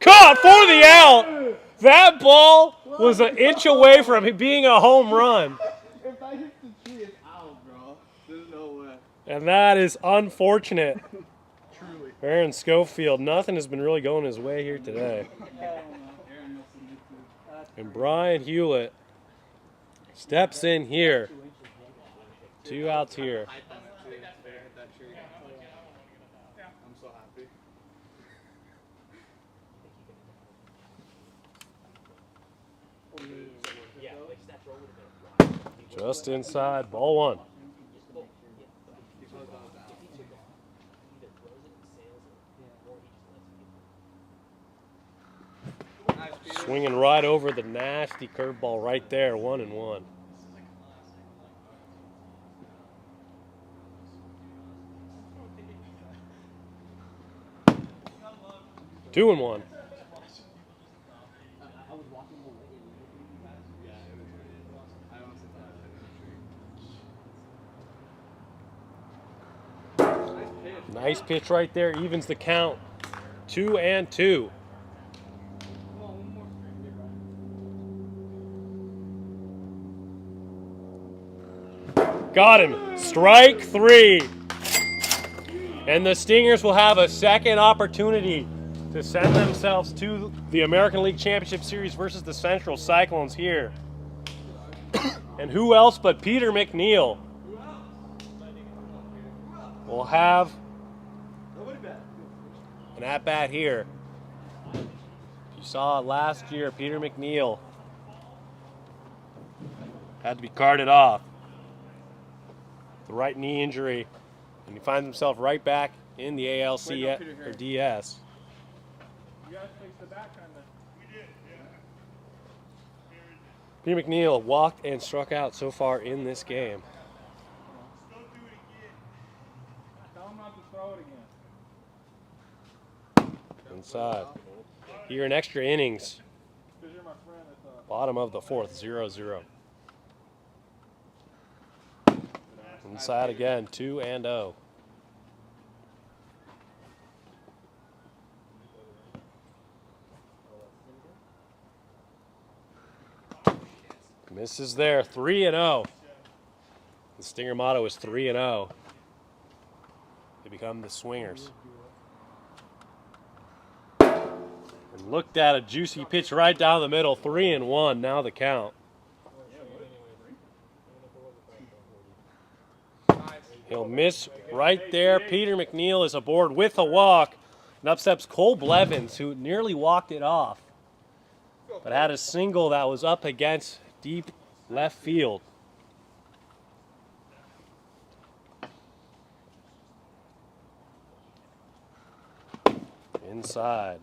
caught for the out. That ball was an inch away from it being a home run. If I hit the tree, it's out, bro. There's no way. And that is unfortunate. Truly. Aaron Schofield, nothing has been really going his way here today. And Brian Hewlett steps in here. 2 outs here. I thought the tree was fair. Hit that tree. I'm so happy. Just inside, ball 1. Swinging right over the nasty curveball right there, 1-1. Two and 1. Nice pitch right there, evens the count. 2-2. Got him. Strike 3. And the Stingers will have a second opportunity to send themselves to the American League Championship Series versus the Central Cyclones here. And who else but Peter McNeil will have an at-bat here. You saw it last year, Peter McNeil had to be carted off. The right knee injury, and he finds himself right back in the ALC or DS. You guys fixed the back on the. We did, yeah. Peter McNeil walked and struck out so far in this game. Don't do it again. Tell him not to throw it again. Inside. Here in extra innings. Bottom of the fourth, 0-0. Inside again, 2-0. Misses there, 3-0. The Stinger motto is 3-0. They become the Swingers. And looked at a juicy pitch right down the middle, 3-1. Now the count. He'll miss right there. Peter McNeil is aboard with a walk. And up steps Cole Blevins, who nearly walked it off, but had a single that was up against deep left field. Inside.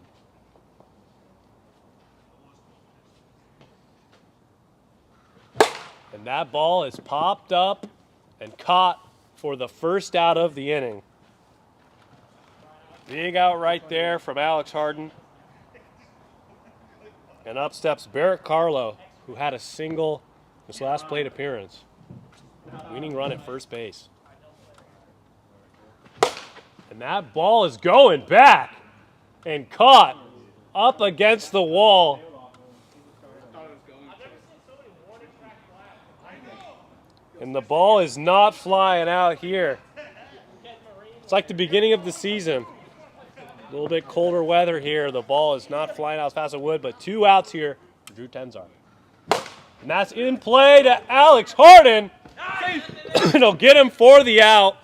And that ball is popped up and caught for the first out of the inning. Big out right there from Alex Harden. And up steps Barrett Carlo, who had a single this last plate appearance. Winning run at first base. And that ball is going back and caught up against the wall. And the ball is not flying out here. It's like the beginning of the season. A little bit colder weather here. The ball is not flying out as fast as it would, but 2 outs here for Drew Tenzar. And that's in play to Alex Harden. And he'll get him for the out.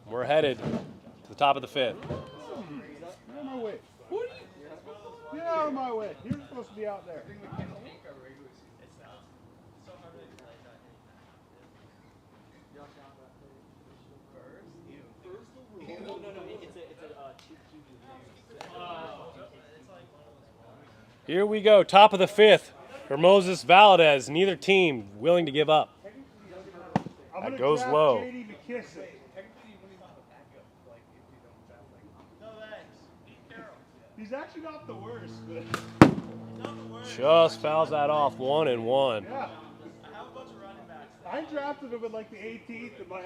We're headed to the top of the 5th. Get out of my way. Get out of my way. You're supposed to be out there. Here we go, top of the 5th for Moses Valdez. Neither team willing to give up. That goes low. JD to kiss it. He's actually not the worst. Just fouls that off, 1-1. Yeah. I drafted him in like the 18th in my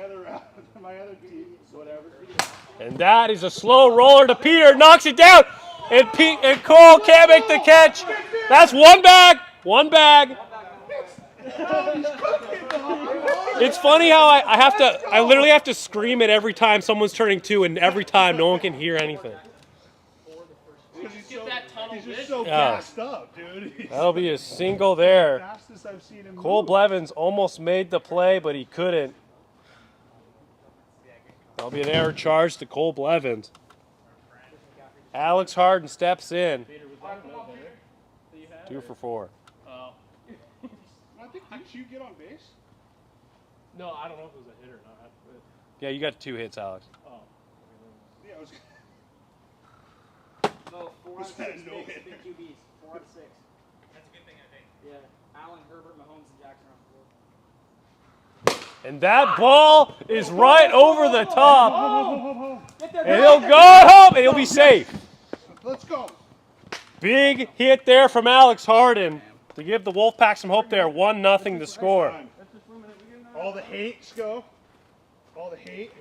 other team, whatever. And that is a slow roller to Peter, knocks it down, and Cole can't make the catch. That's one bag. It's funny how I literally have to scream it every time someone's turning 2, and every time no one can hear anything. He's just so gassed up, dude. That'll be a single there. Fastest I've seen him Cole move. Blevins almost made the play, but he couldn't. That'll be an error charge to Cole Blevins. Alex Harden steps in. 2 for 4. I think, didn't you get on base? No, I don't know if it was a hit or not. Yeah, you got 2 hits, Alex. Oh. Yeah, it was. No, 4 out of 6 No picks, hit. big QBs. 4 out of 6. That's a good thing, I think. Yeah, Allen, Herbert, Mahomes, and Jackson on 4. And that ball is right over the top. Get And he'll go home, and he'll be safe. Let's go. Big hit there from Alex Harden to give the Wolfpack some hope there. 1-0 the score. All the hates go. All the hate.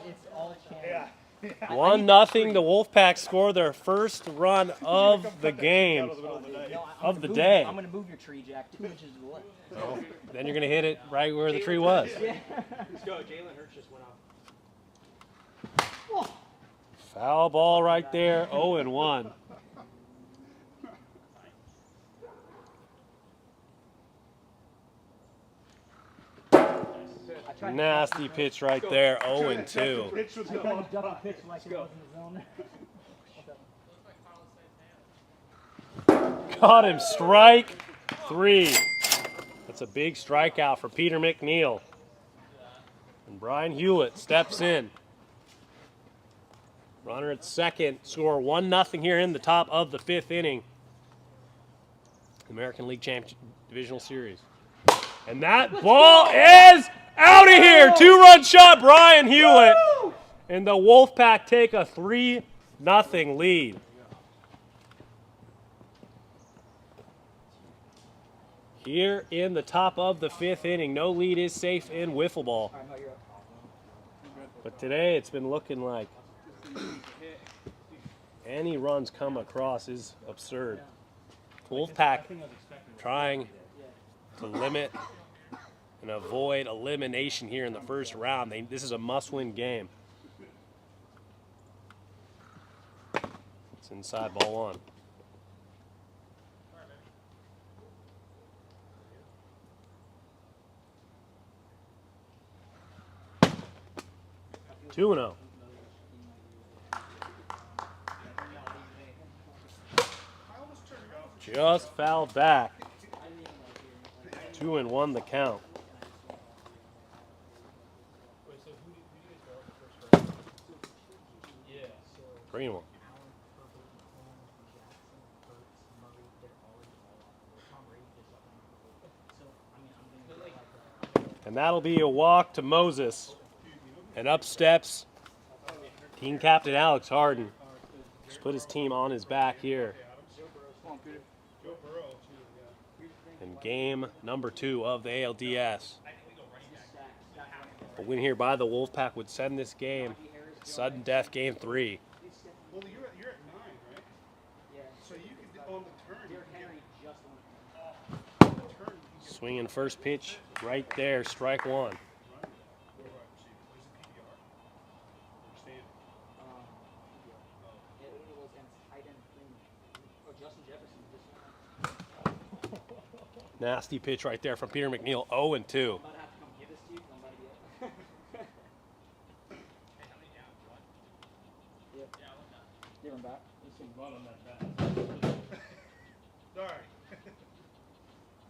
It's all chance. Yeah. 1-0 the Wolfpack score their first run of the game, of the day. I'm going to move your tree, Jack, 2 inches to the left. Then you're going to hit it right where the tree was. Let's go. Jalen Hurts just went off. Foul ball right there, 0-1. Nasty pitch right there, 0-2. Pitch was I tried to double pitch like it was in the zone. Got him, strike 3. That's a big strikeout for Peter McNeil. And Brian Hewlett steps in. Runner at second, score 1-0 here in the top of the 5th inning. American League Divisional Series. And that ball is out of here. 2-run shot, Brian Hewlett. And the Wolfpack take a 3-0 lead. Here in the top of the 5th inning, no lead is safe in wiffle ball. But today it's been looking like any runs come across is absurd. Wolfpack trying to limit and avoid elimination here in the first round. This is a must-win game. It's inside ball 1. Two and 0. Just fouled back. 2-1 the count. Green one. And that'll be a walk to Moses. And up steps team captain Alex Harden. Just put his team on his back here. In game number 2 of the ALDS. A win here by the Wolfpack would send this game sudden death game 3. Well, you're at 9, right? Yeah. So you could on the turn. You can get, Swinging first pitch right there, strike 1. Nasty pitch right there from Peter McNeil, 0-2. Give him back. There's some blood on that bat. Sorry.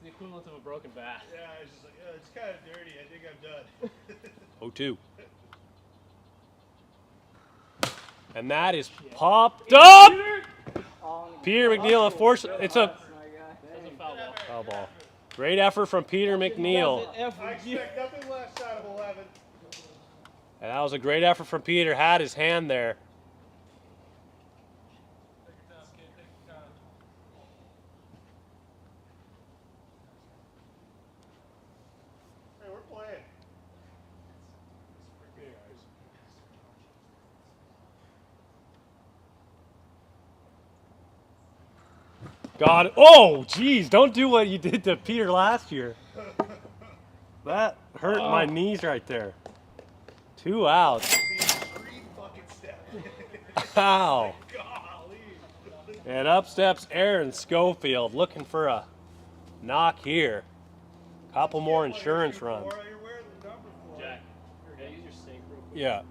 The equivalent of a broken bat. Yeah, I was just like, it's kind of dirty. I think I'm done. 0-2. And that is popped up. Peter McNeil, unfortunately, it's a foul ball. Great effort from Peter McNeil. I expect nothing less out of 11. And that was a great effort from Peter. Had his hand there. Hey, we're playing. Got it. Oh, geez, don't do what you did to Peter last year. That hurt my knees right there. 2 outs. 3 fucking steps. Wow. Golly. And up steps Aaron Schofield looking for a knock here. Couple more insurance runs. You're wearing the number 4. Jack, you're gonna use your sink real quick. Yeah.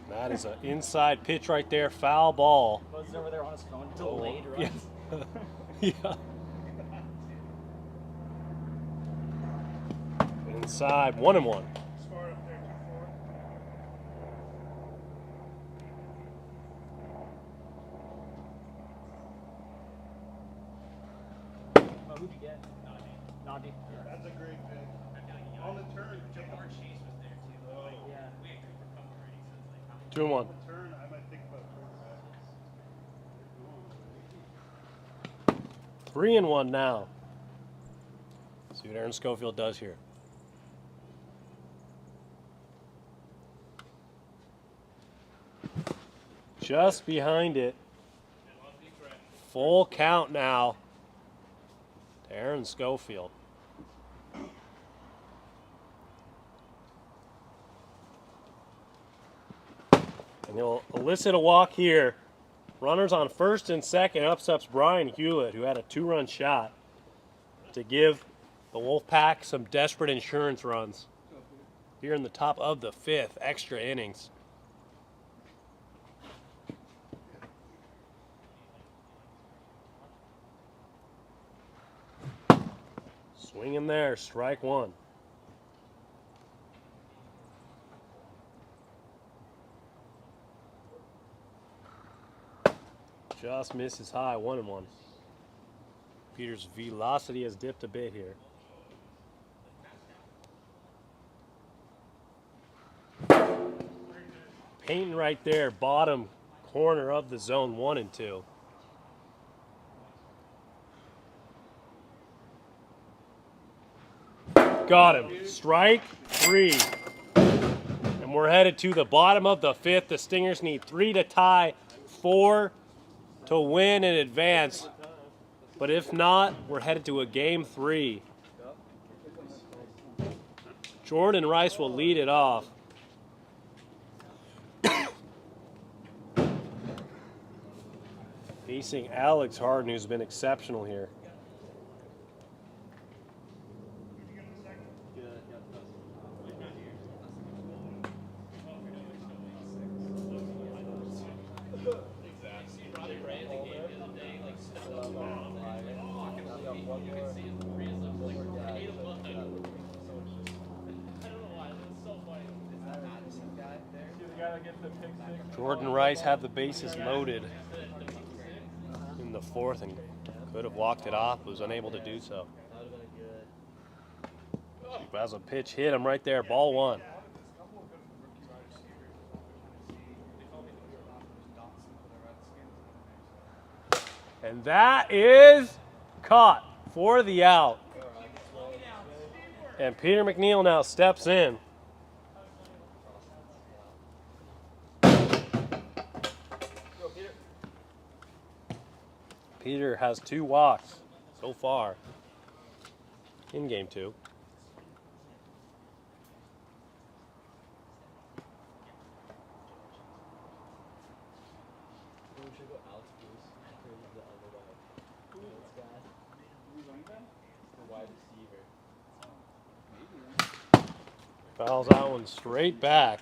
That is an inside pitch right there, foul ball. Buzz over there on his phone, delayed runs. Yeah. Yeah. Inside, 1-1. Smart up there, 2-4. Who'd you get? Nadi. That's a great pick. On the turn, Chase was there too. Oh. Yeah. 2-1. On the turn, I might think about turning back. 3-1 now. See what Aaron Schofield does here. Just behind it. Full count now to Aaron Schofield. And he'll elicit a walk here. Runners on first and second. Up steps Brian Hewlett, who had a 2-run shot to give the Wolfpack some desperate insurance runs here in the top of the 5th, extra innings. Swing in there, strike 1. Just misses high, 1-1. Peter's velocity has dipped a bit here. Painting right there, bottom corner of the zone 1 and 2. Got him. Strike 3. And we're headed to the bottom of the 5th. The Stingers need 3 to tie, 4 to win and advance. But if not, we're headed to a game 3. Jordan Rice will lead it off. Facing Alex Harden, who's been exceptional here. Jordan Rice had the bases loaded in the 4th and could have walked it off, but was unable to do so. As a pitch hit him right there, ball 1. And that is caught for the out. And Peter McNeil now steps in. Peter has 2 walks so far in game 2. Fouls that one straight back.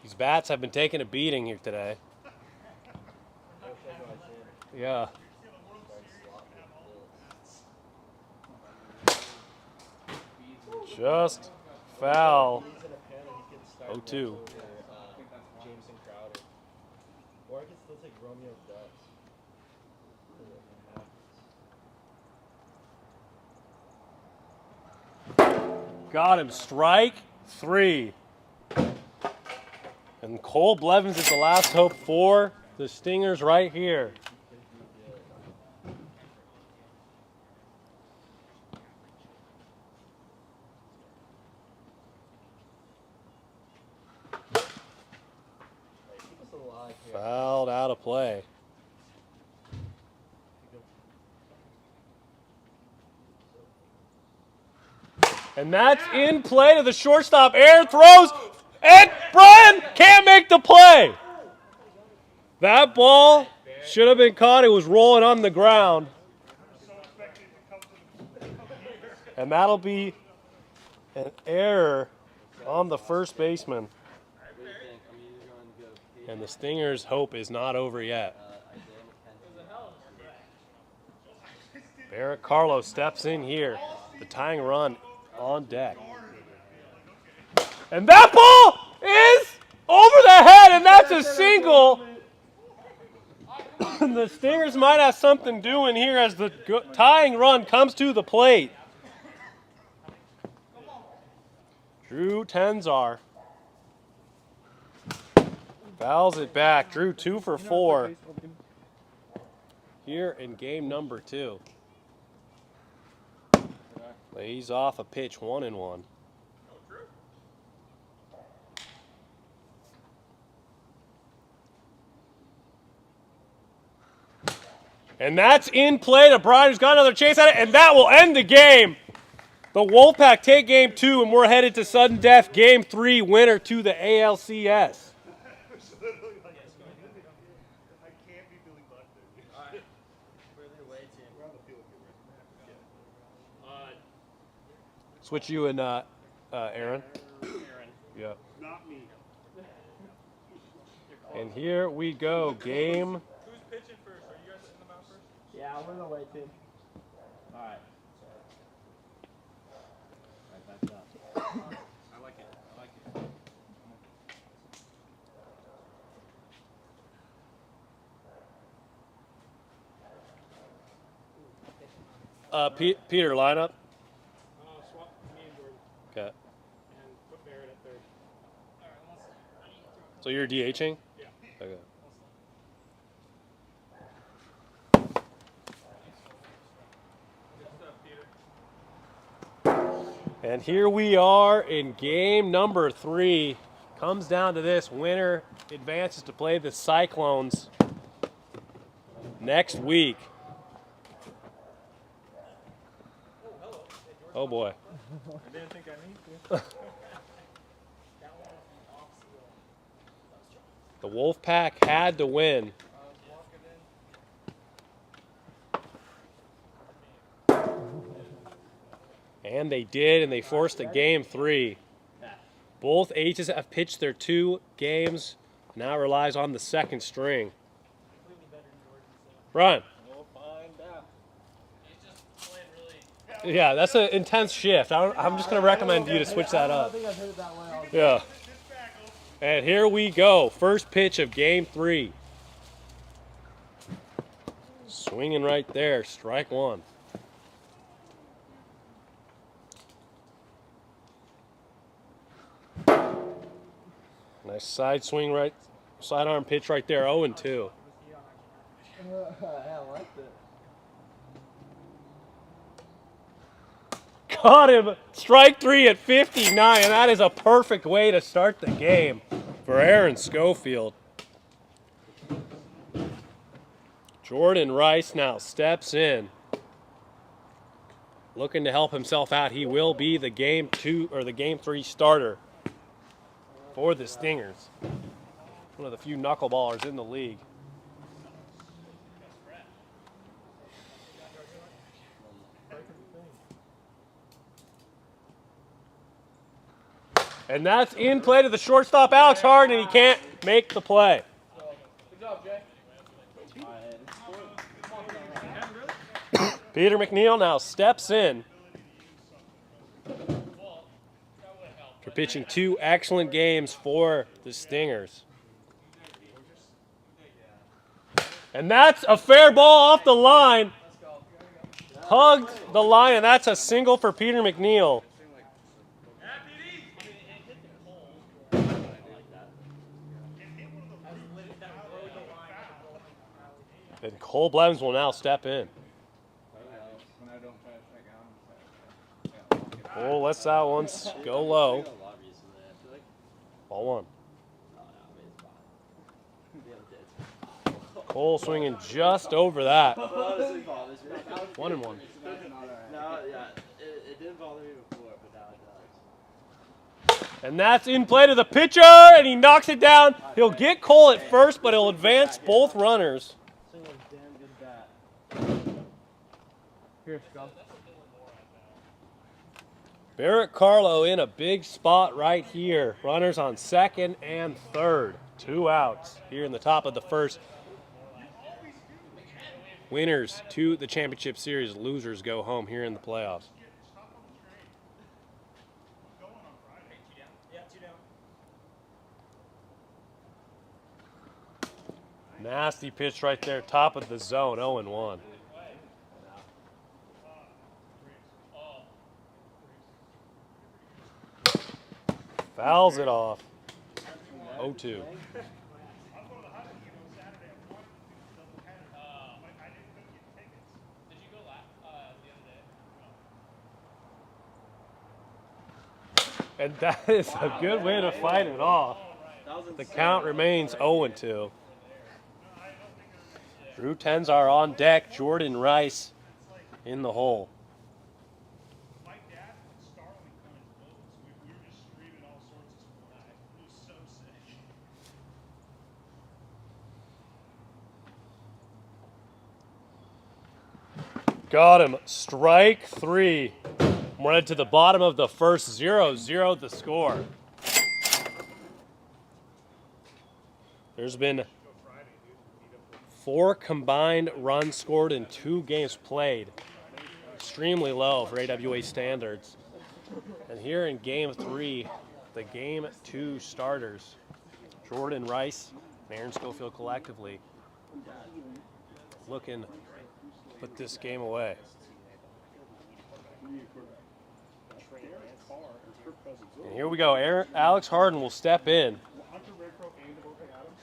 These bats have been taking a beating here today. Yeah. Just foul. 0-2. Or I could still take Romeo Dubs. Got him. Strike 3. And Cole Blevins is the last hope for the Stingers right here. Fouled out of play. And that's in play to the shortstop. Air throws, and Brian can't make the play. That ball should have been caught. It was rolling on the ground. And that'll be an error on the first baseman. And the Stingers' hope is not over yet. Barrett Carlos steps in here. The tying run on deck. And that ball is over the head, and that's a single. The Stingers might have something doing here as the tying run comes to the plate. Drew Tenzar fouls it back. Drew 2 for 4 here in game number 2. Lays off a pitch 1-1. And that's in play to Brian, who's got another chase at it, and that will end the game. The Wolfpack take game 2, and we're headed to sudden death, game 3, winner to the ALCS. Switch you and Aaron. Yeah. Not me. And here we go, game. Who's pitching first? Are you guys in the mound first? Yeah, we're in the way, team. All right. Right back up. I like it. I like it. Peter, lineup. Swap me and Jordan Okay. and put Barrett at third. So you're DHing? Yeah. Okay. And here we are in game number 3. Comes down to this. Winner advances to play the Cyclones next week. Oh boy. I didn't think I need to. The Wolfpack had to win. And they did, and they forced a game 3. Both H's have pitched their 2 games. Now relies on the second string. Run. We'll find out. He's just playing really. Yeah, that's an intense shift. I'm just going to recommend you to switch that up. I think I've heard it that way all Yeah. And here we go. First pitch of game 3. Swinging right there. Strike 1. Nice side swing right, sidearm pitch right there. 0-2. I liked it. Caught him. Strike 3 at 59. And that is a perfect way to start the game for Aaron Schofield. Jordan Rice now steps in. Looking to help himself out. He will be the game 2 or the game 3 starter for the Stingers. One of the few knuckleballers in the league. And that's in play to the shortstop, Alex Hart, and he can't make the play. Good job, Jay. Peter McNeil now steps in. For pitching 2 excellent games for the Stingers. And that's a fair ball off the line. Hugged the line, and that's a single for Peter McNeil. And Cole Blevins will now step in. Cole lets that one go low. Ball 1. Cole swinging just over that. 1-1. No, yeah, it didn't bother me before, but now it does. And that's in play to the pitcher, and he knocks it down. He'll get Cole at first, but he'll advance both runners. Single damn good bat. Here, go. Barrett Carlo in a big spot right here. Runners on second and third. 2 outs here in the top of the first. Winners to the championship series. Losers go home here in the playoffs. Nasty pitch right there, top of the zone, 0-1. Fouls it off, 0-2. Did you go the other day? And that is a good way to fight it off. The count remains 0-2. Drew Tenzar on deck, Jordan Rice in the hole. My dad and Starling on his boat, so we were just streaming all sorts of sports. It was so sick. Got him. Strike 3. We're headed to the bottom of the first. 0-0 the score. There's been 4 combined runs scored in 2 games played. Extremely low for AWA standards. And here in game 3, the game 2 starters, Jordan Rice and Aaron Schofield collectively, looking to put this game away. Darren's car, or Kirk Cousins. And here we go. Alex Harden will step in. Hunter Renfrow and Devontae Adams.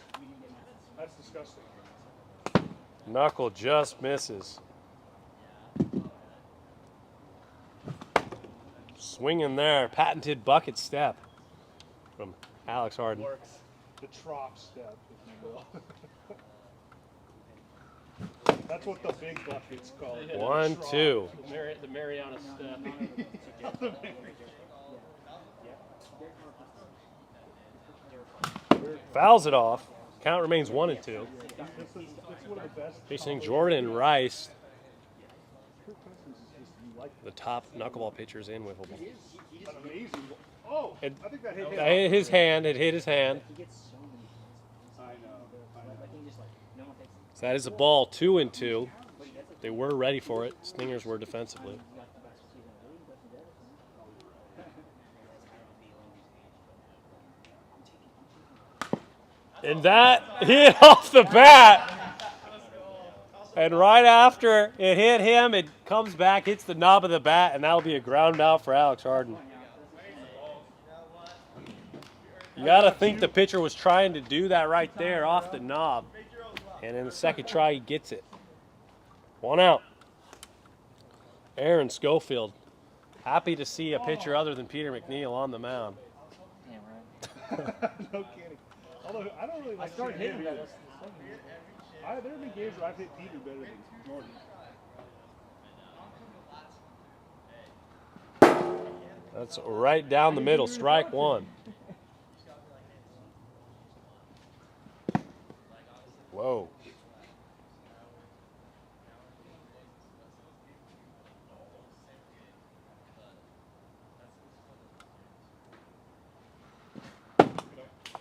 That's disgusting. Knuckle just misses. Swinging there. Patented bucket step from Alex Harden. Works. The trough step, if you will. That's what the big bucket's called. 1-2. The Mariana step. Fouls it off. Count remains 1-2. That's one of the best. Facing Jordan Rice, the top knuckleball pitchers in wiffle ball. An amazing. Oh, It- I think that hit That hit his hand. It hit his hand. I know. So that is a ball. 2-2. They were ready for it. Stingers were defensively. And that hit off the bat. And right after it hit him, it comes back, hits the knob of the bat, and that'll be a ground out for Alex Harden. You got to think the pitcher was trying to do that right there off the knob. And in the second try, he gets it. 1 out. Aaron Schofield. Happy to see a pitcher other than Peter McNeil on the mound. No kidding. Although I don't really like started hitting that. There have been games where I've hit Peter better than Jordan. That's right down the middle, strike 1. Whoa.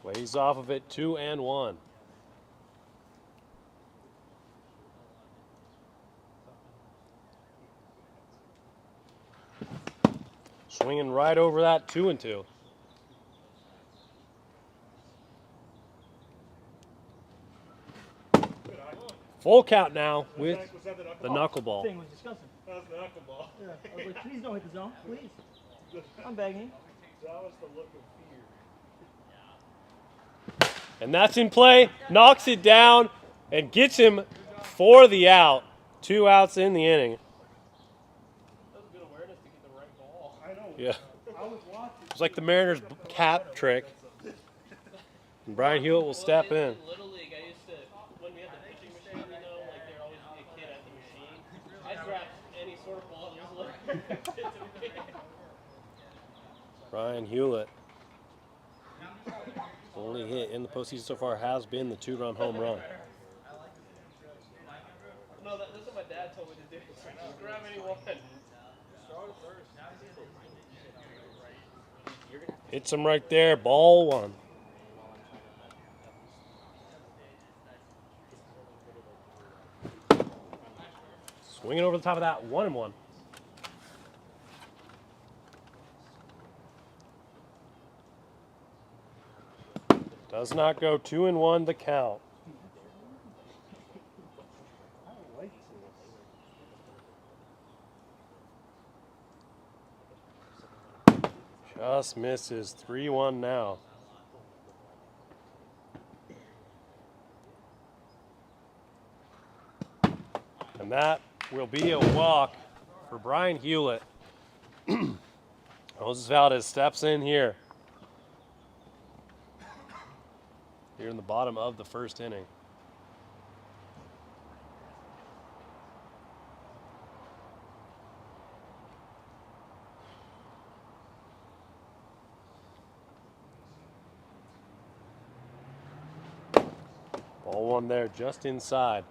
Lays off of it, 2-1. Swinging right over that, 2-2. Full count now with the knuckleball. Thing was disgusting. That was the knuckleball. Yeah. I was like, please don't hit the zone, please. I'm begging. That was the look of fear. And that's in play. Knocks it down and gets him for the out. 2 outs in the inning. That was good awareness to get the right ball. I know. Yeah. I was watching. It's like the Mariners cap trick. And Brian Hewitt will step in. In Little League, I used to, when we had the pitching machine, you know, like there'd always be a kid at the machine. I'd grab any sort of ball and just look at it. Brian Hewlett. Only hit in the postseason so far has been the 2-run home run. No, that's what my dad told me to do. Just grab any one. Hits him right there. Ball 1. Swinging over the top of that. 1-1. Does not go. 2-1 the count. I like this. Just misses. 3-1 now. And that will be a walk for Brian Hewlett. Moses Valdez steps in here. Here in the bottom of the first inning. Ball 1 there, just inside.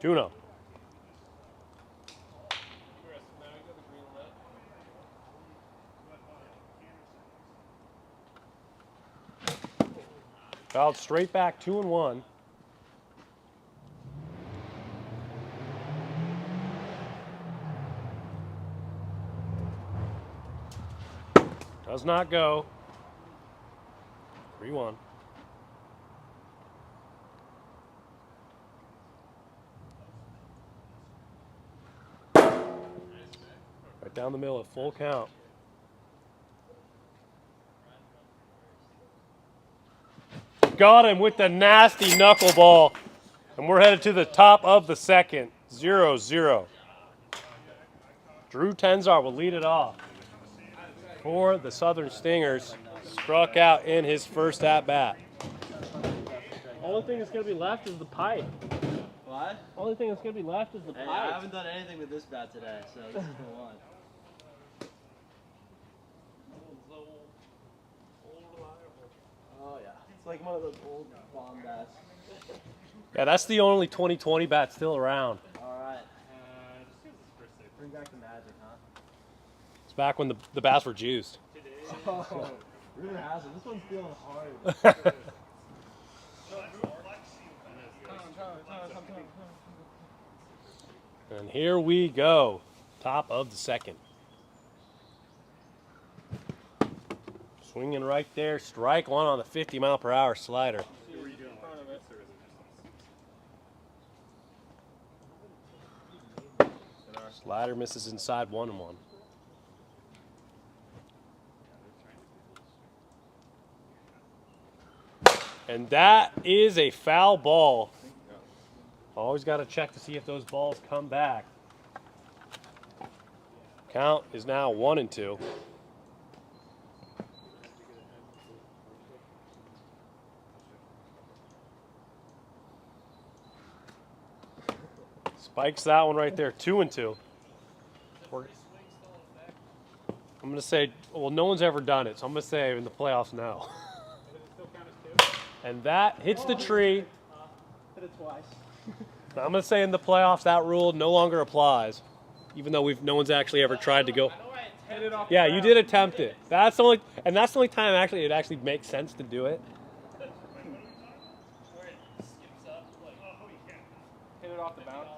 Juno. Fouled straight back, 2-1. Does not go. 3-1. down the middle at full count. Got him with the nasty knuckleball. And we're headed to the top of the second. 0-0. Drew Tenzar will lead it off for the Southern Stingers. Struck out in his first at-bat. Only thing that's going to be left is the pipe. What? Only thing that's going to be left is the Hey, pipe. I haven't done anything with this bat today, so this is the one. Oh yeah, it's like one of those old bomb bats. Yeah, that's the only 2020 bat still around. All right. Bring back the magic, huh? It's back when the bats were juiced. Oh, rumor has it. This one's feeling hard. And here we go. Top of the second. Swinging right there. Strike one on the 50-mile-per-hour slider. Slider misses inside 1-1. And that is a foul ball. Always got to check to see if those balls come back. Count is now 1-2. Spikes that one right there, 2-2. I'm going to say, well, no one's ever done it, so I'm going to say in the playoffs, no. And that hits the tree. Hit it twice. I'm going to say in the playoffs that rule no longer applies, even though no one's actually ever tried to go. Yeah, you did attempt it. That's the only time actually it actually makes sense to do it. Hit it off the bounce.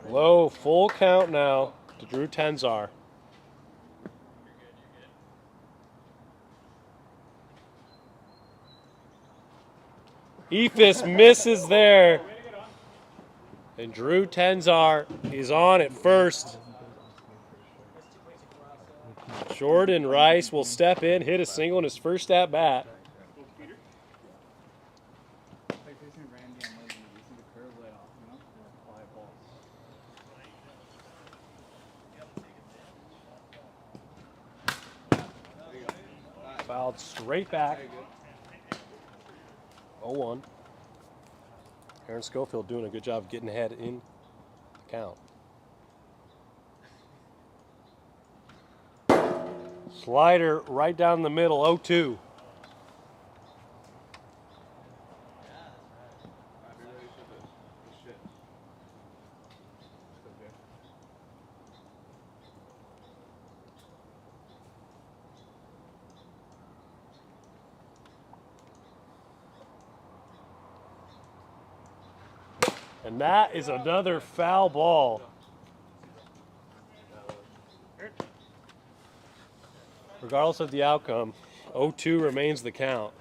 Low, full count now to Drew Tenzar. Ephus misses there. And Drew Tenzar is on at first. Jordan Rice will step in, hit a single in his first at bat. Fouled straight back. 0-1. Aaron Schofield doing a good job of getting ahead in the count. Slider right down the middle, 0-2. And that is another foul ball. Regardless of the outcome, 0-2 remains the count.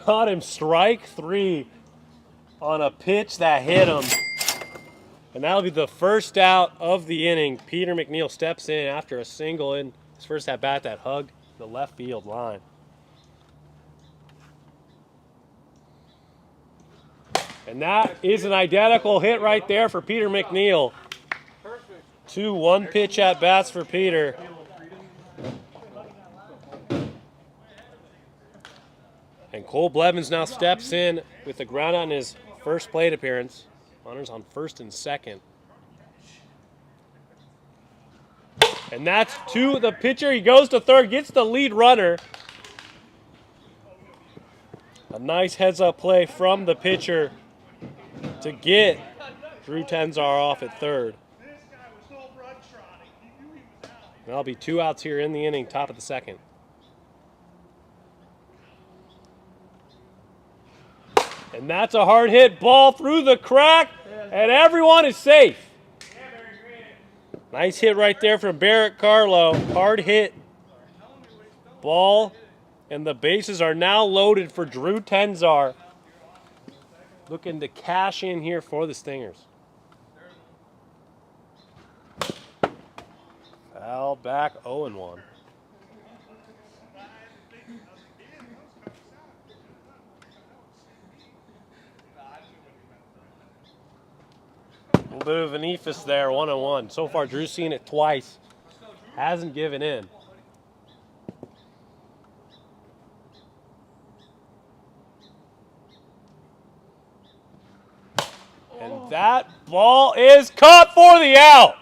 Got him, strike three on a pitch that hit him. And that'll be the first out of the inning. Peter McNeil steps in after a single in his first at bat that hugged the left field line. And that is an identical hit right there for Peter McNeil. 2 one-pitch at bats for Peter. And Cole Blevins now steps in with the ground out in his first plate appearance. Runners on first and second. And that's to the pitcher. He goes to third, gets the lead runner. A nice heads-up play from the pitcher to get Drew Tenzar off at third. That'll be 2 outs here in the inning, top of the second. And that's a hard hit ball through the crack, and everyone is safe. Nice hit right there from Barrett Carlo. Hard hit ball, and the bases are now loaded for Drew Tenzar. Looking to cash in here for the Stingers. Foul back 0-1. A little bit of an ephus there, 1-1. So far, Drew's seen it twice. Hasn't given in. And that ball is caught for the out.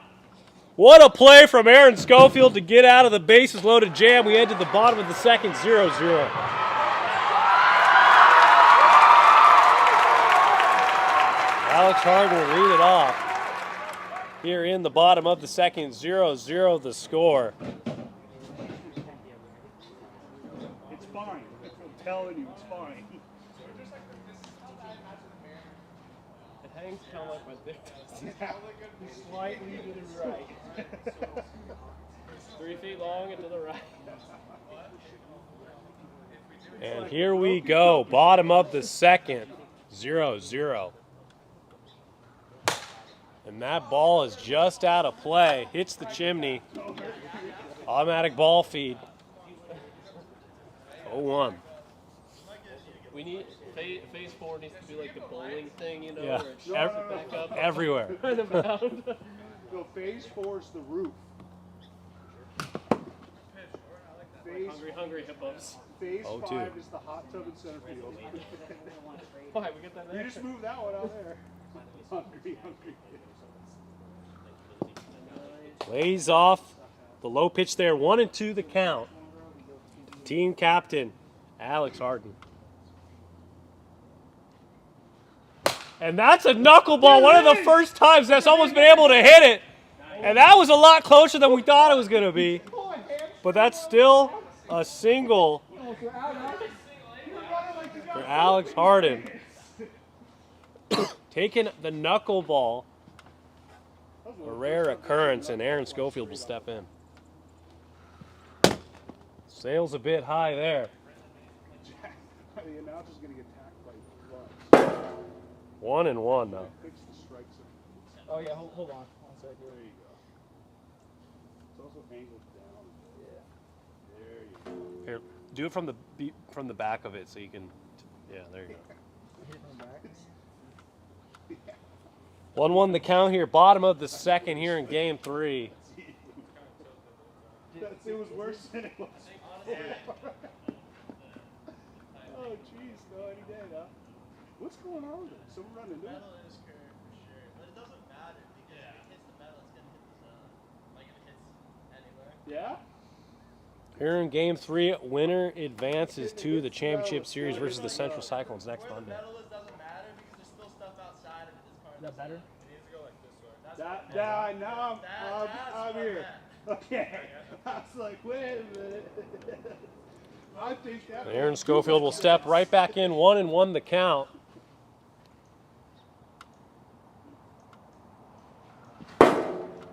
What a play from Aaron Schofield to get out of the bases loaded jam. We head to the bottom of the second, 0-0. Alex Harden will lead it off. Here in the bottom of the second, 0-0 the score. It's fine. I'm telling you, it's fine. It hangs kind of like my dick. Slightly to the right. 3 feet long and to the right. And here we go, bottom of the second, 0-0. And that ball is just out of play. Hits the chimney. Automatic ball feed. 0-1. We need phase 4 needs to be like the bowling thing, you know, Yeah. where it shoots it back up. Everywhere. Kind of mound. No, phase 4 is the roof. Hungry hippos. Phase 0-2. 5 is the hot tub in center field. Why we get that You there? just moved that one out there. Hungry. Lays off the low pitch there. 1-2 the count. Team captain, Alex Harden. And that's a knuckleball. One of the first times that someone's been able to hit it. And that was a lot closer than we thought it was going to be. But that's still a single for Alex Harden. Taking the knuckleball. A rare occurrence, and Aaron Schofield will step in. Sails a bit high there. The announcer's going to get tacked by bugs. 1-1 now. Fix the strike zone. Oh yeah, hold on. 1 second. There you go. It's also angled down. Yeah. There you go. Here, do it from the back of it so you can. Yeah, there you go. 1-1 the count here. Bottom of the second here in Game 3. It was worse than it was before. Oh, jeez, no, any day, huh? What's going on with it? Someone running into it? Metal is curved for sure, but it doesn't matter because if it hits the metal, it's gonna hit the zone. Like if it hits anywhere. Yeah? Here in Game 3, winner advances to the Championship Series versus the Central Cyclones next Where the Monday. metal is doesn't matter because there's still stuff outside of it that's part of Is that better? It needs to go like this way. That's Now I'm here. Okay. I was like, wait a minute. I think that. Aaron Schofield will step right back in. 1-1 the count.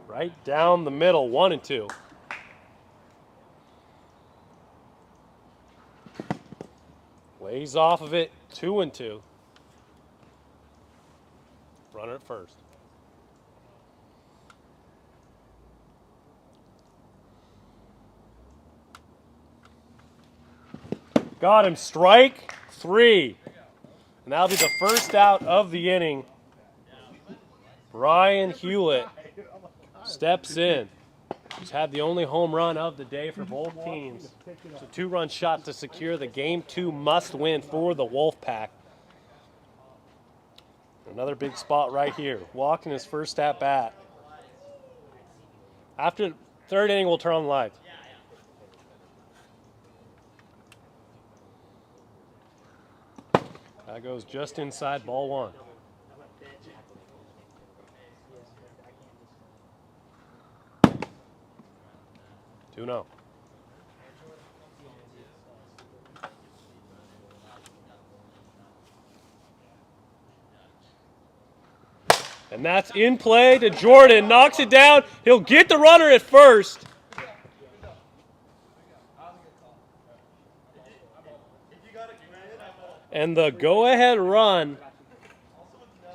Right down the middle, 1-2. Lays off of it, 2-2. Runner at first. Got him, strike 3. And that'll be the first out of the inning. Brian Hewlett steps in. He's had the only home run of the day for both teams. It's a 2-run shot to secure the Game 2 must-win for the Wolfpack. Another big spot right here. Walking his first at-bat. After third inning, we'll turn on the lights. That goes just inside ball 1. 2-0. And that's in play to Jordan. Knocks it down. He'll get the runner at first. And the go-ahead run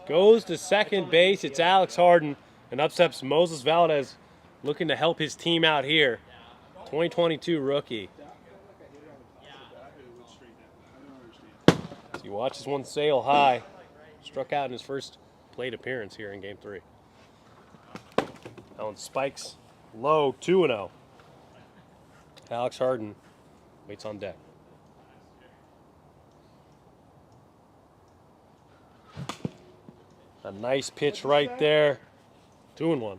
goes to second base. It's Alex Harden. And up steps Moses Valdez, looking to help his team out here. 2022 rookie. So he watches one sail high. Struck out in his first plate appearance here in Game 3. That one spikes low, 2-0. Alex Harden waits on deck. A nice pitch right there. 2-1.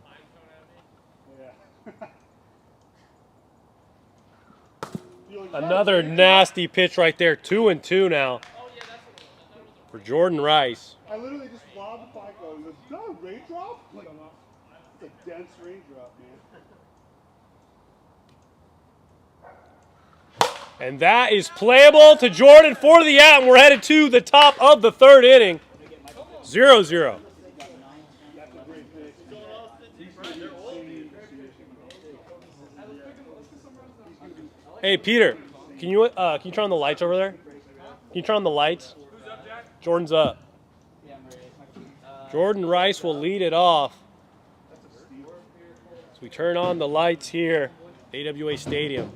Another nasty pitch right there. 2-2 now for Jordan Rice. I literally just lobbed the FICO. He goes, is that a raindrop? Like, it's a dense raindrop, man. And that is playable to Jordan for the out, and we're headed to the top of the third inning. 0-0. Hey Peter, can you turn on the lights over there? Can you turn on the lights? Jordan's up. Jordan Rice will lead it off. So we turn on the lights here, AWA Stadium.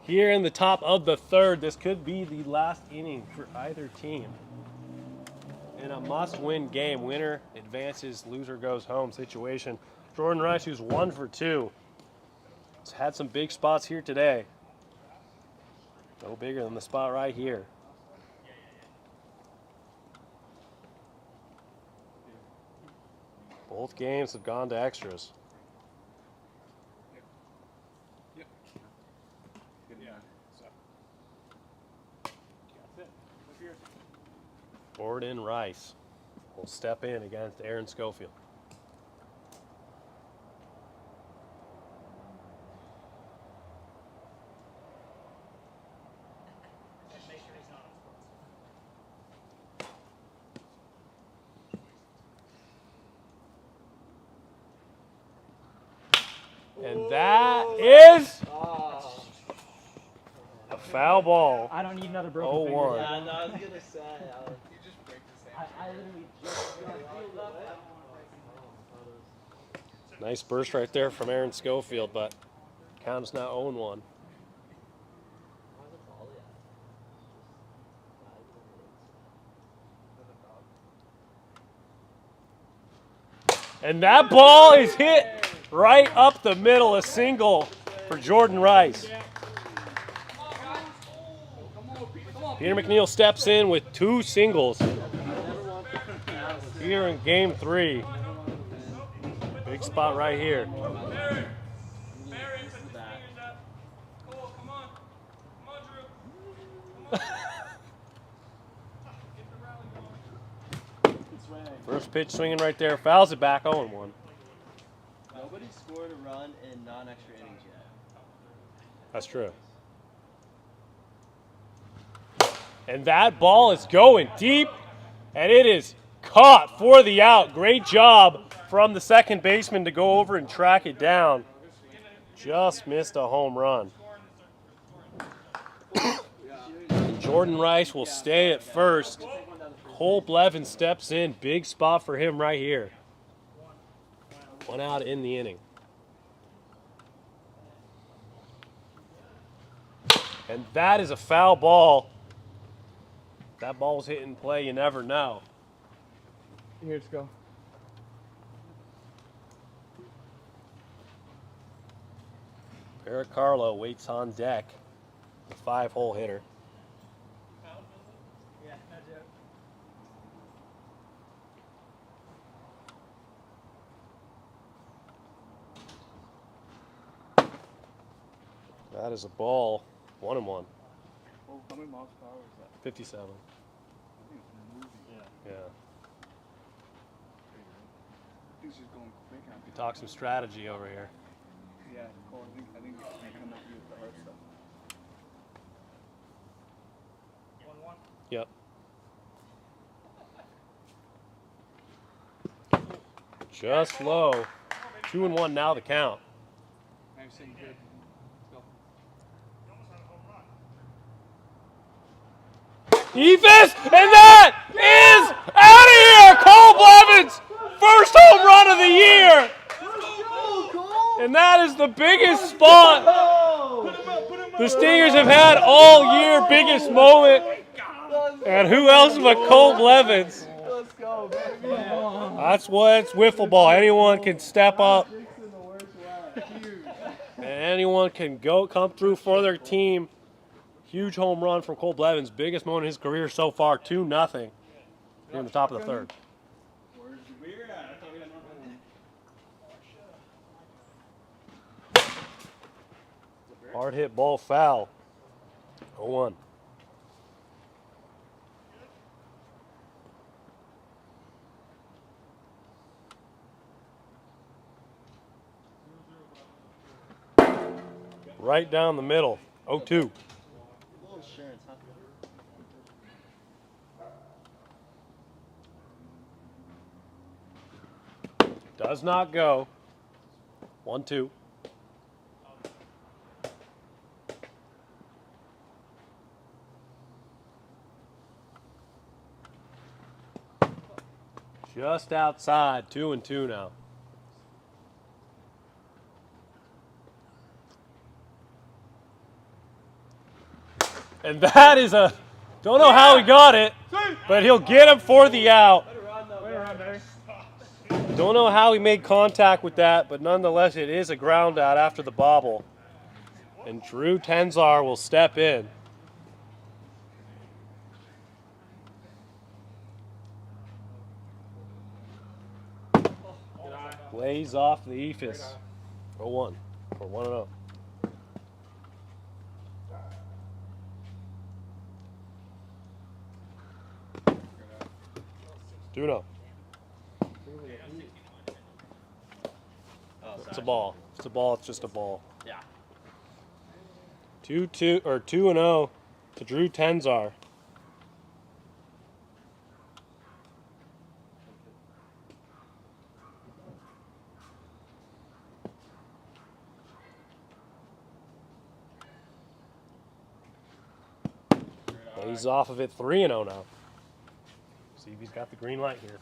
Here in the top of the third, this could be the last inning for either team. In a must-win game, winner advances, loser goes home situation. Jordan Rice, who's 1 for 2, has had some big spots here today. No bigger than the spot right here. Both games have gone to extras. Jordan Rice will step in against Aaron Schofield. And that is a foul ball. I don't need another broken 0-1. finger. Yeah, no, I was gonna say. I literally just Nice burst right there from Aaron Schofield, but count is now 0-1. And that ball is hit right up the middle, a single for Jordan Rice. Peter McNeil steps in with 2 singles here in Game 3. Big spot right here. First pitch swinging right there, fouls it back 0-1. Nobody scored a run in non-extra innings yet. That's true. And that ball is going deep, and it is caught for the out. Great job from the second baseman to go over and track it down. Just missed a home run. Jordan Rice will stay at first. Cole Blevin steps in. Big spot for him right here. 1 out in the inning. And that is a foul ball. That ball's hit in play, you never know. Here, let's go. Eric Carlo waits on deck. The 5-hole hitter. Yeah, that's it. That is a ball. 1-1. Oh, how many miles per hour is that? 57. I think it's moving. Yeah. I think she's going quick. We talk some strategy over here. Yeah, Cole, I think it's going to come up with the hard stuff. Yep. Just low. 2-1 now the count. Ephus, and that is out of here! Cole Blevins, first home run of the year! And that is the biggest spot the Stingers have had all year, biggest moment. And who else but Cole Blevins? That's what's wiffle ball. Anyone can step up. And anyone can come through for their team. Huge home run from Cole Blevins. Biggest moment in his career so far, 2-0 here in the top of the third. Hard hit ball foul. 0-1. Right down the middle. 0-2. Does not go. 1-2. Just outside. 2-2 now. And that is a, don't know how he got it, but he'll get him for the out. Don't know how he made contact with that, but nonetheless it is a ground out after the bobble. And Drew Tenzar will step in. Lays off the Ephus. 0-1 for 1-0. Duno. It's a ball. It's a ball. It's just a ball. Yeah. 2-2 or 2-0 to Drew Tenzar. He's off of it 3-0 now. See if he's got the green light here.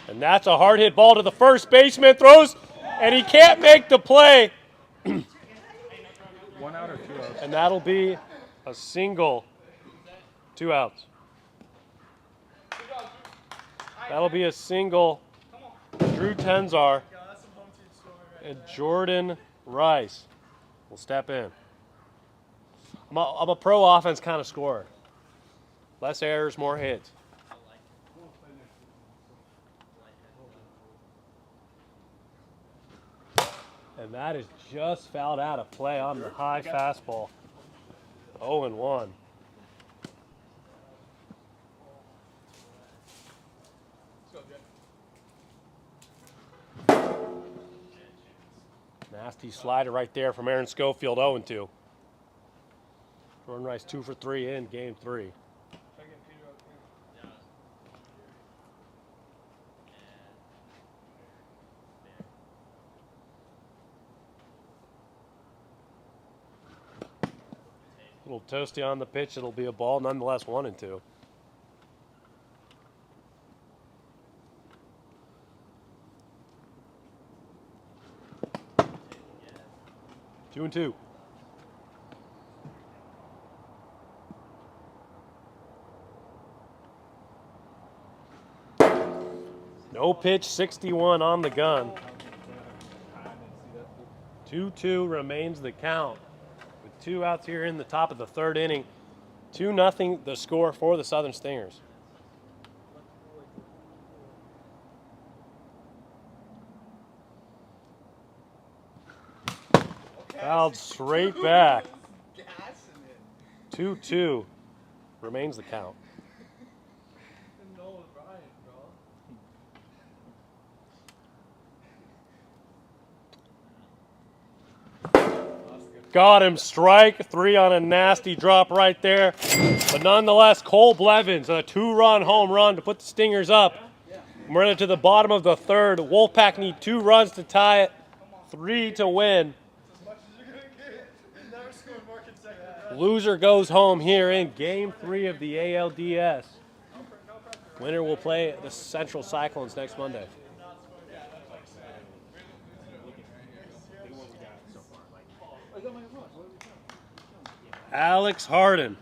And that's a hard hit ball to the first baseman. Throws, and he can't make the play. 1 out or 2 outs? And that'll be a single. 2 outs. That'll be a single. Drew Tenzar and Jordan Rice will step in. I'm a pro offense kind of scorer. Less errors, more hits. And that is just fouled out of play on the high fastball. 0-1. Nasty slider right there from Aaron Schofield, 0-2. Jordan Rice 2 for 3 in game 3. A little toasty on the pitch. It'll be a ball, nonetheless 1-2. Two and two. No pitch, 61 on the gun. 2-2 remains the count. With 2 outs here in the top of the third inning. 2-0 the score for the Southern Stingers. Fouled straight back. 2-2 remains the count. Got him, strike 3 on a nasty drop right there. But nonetheless, Cole Blevins, a 2-run home run to put the Stingers up. We're into the bottom of the third. Wolfpack need 2 runs to tie it, 3 to win. Loser goes home here in Game 3 of the ALDS. Winner will play the Central Cyclones next Monday. Alex Harden.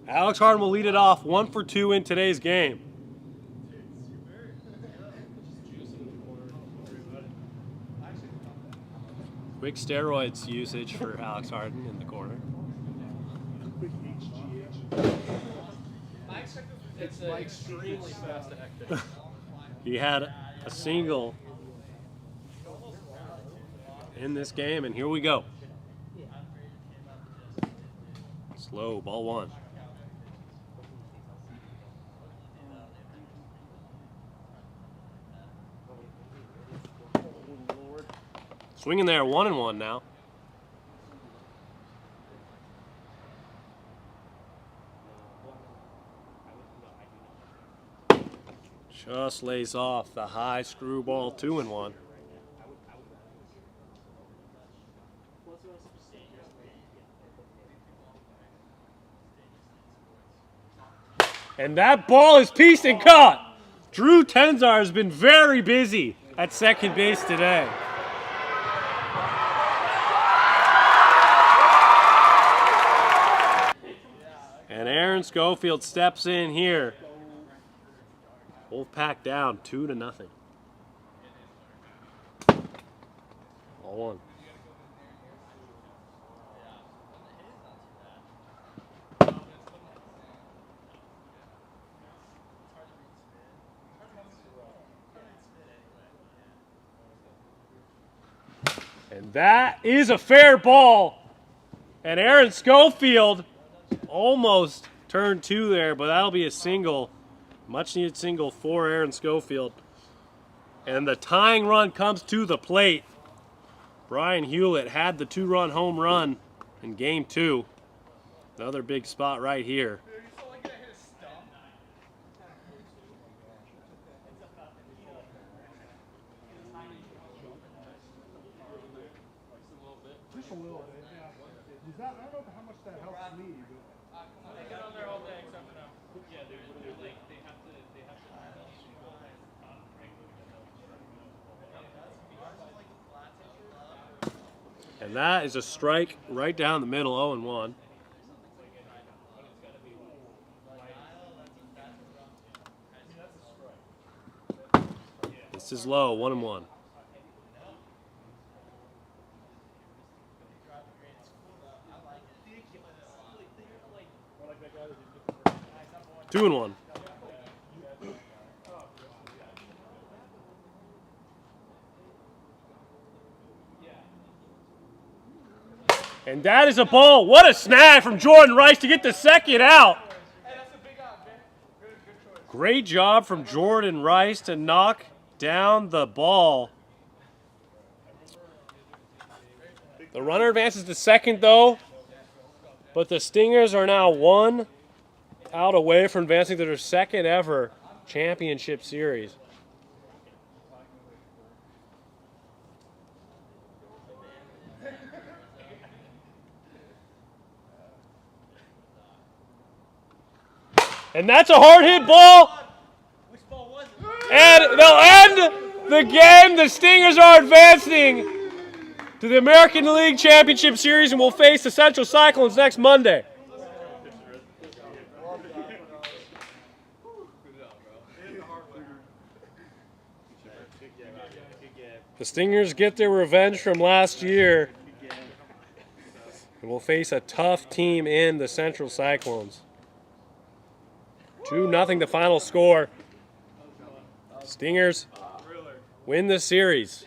Alex Harden will lead it off, 1 for 2 in today's game. Quick steroids usage for Alex Harden in the corner. It's extremely fast to hectic. He had a single in this game, and here we go. Slow, ball 1. Swinging there, 1-1 now. Just lays off the high screwball, 2-1. And that ball is pieced and caught. Drew Tenzar has been very busy at second base today. And Aaron Schofield steps in here. Wolfpack down 2-0. All 1. And that is a fair ball. And Aaron Schofield almost turned 2 there, but that'll be a single. Much needed single for Aaron Schofield. And the tying run comes to the plate. Brian Hewlett had the 2-run home run in Game 2. Another big spot right here. Just a little bit, yeah. I don't know how much that helps me, but They get on there all day except for now. Yeah, they're like they have to And that is a strike right down the middle, 0-1. This is low, 1-1. Two and 1. And that is a ball. What a snag from Jordan Rice to get the second out. Great job from Jordan Rice to knock down the ball. The runner advances to second, though, but the Stingers are now 1 out away from advancing to their second ever championship series. And that's a hard hit ball. And they'll end the game. The Stingers are advancing to the American League Championship Series and will face the Central Cyclones next Monday. The Stingers get their revenge from last year and will face a tough team in the Central Cyclones. 2-0 the final score. Stingers win the series.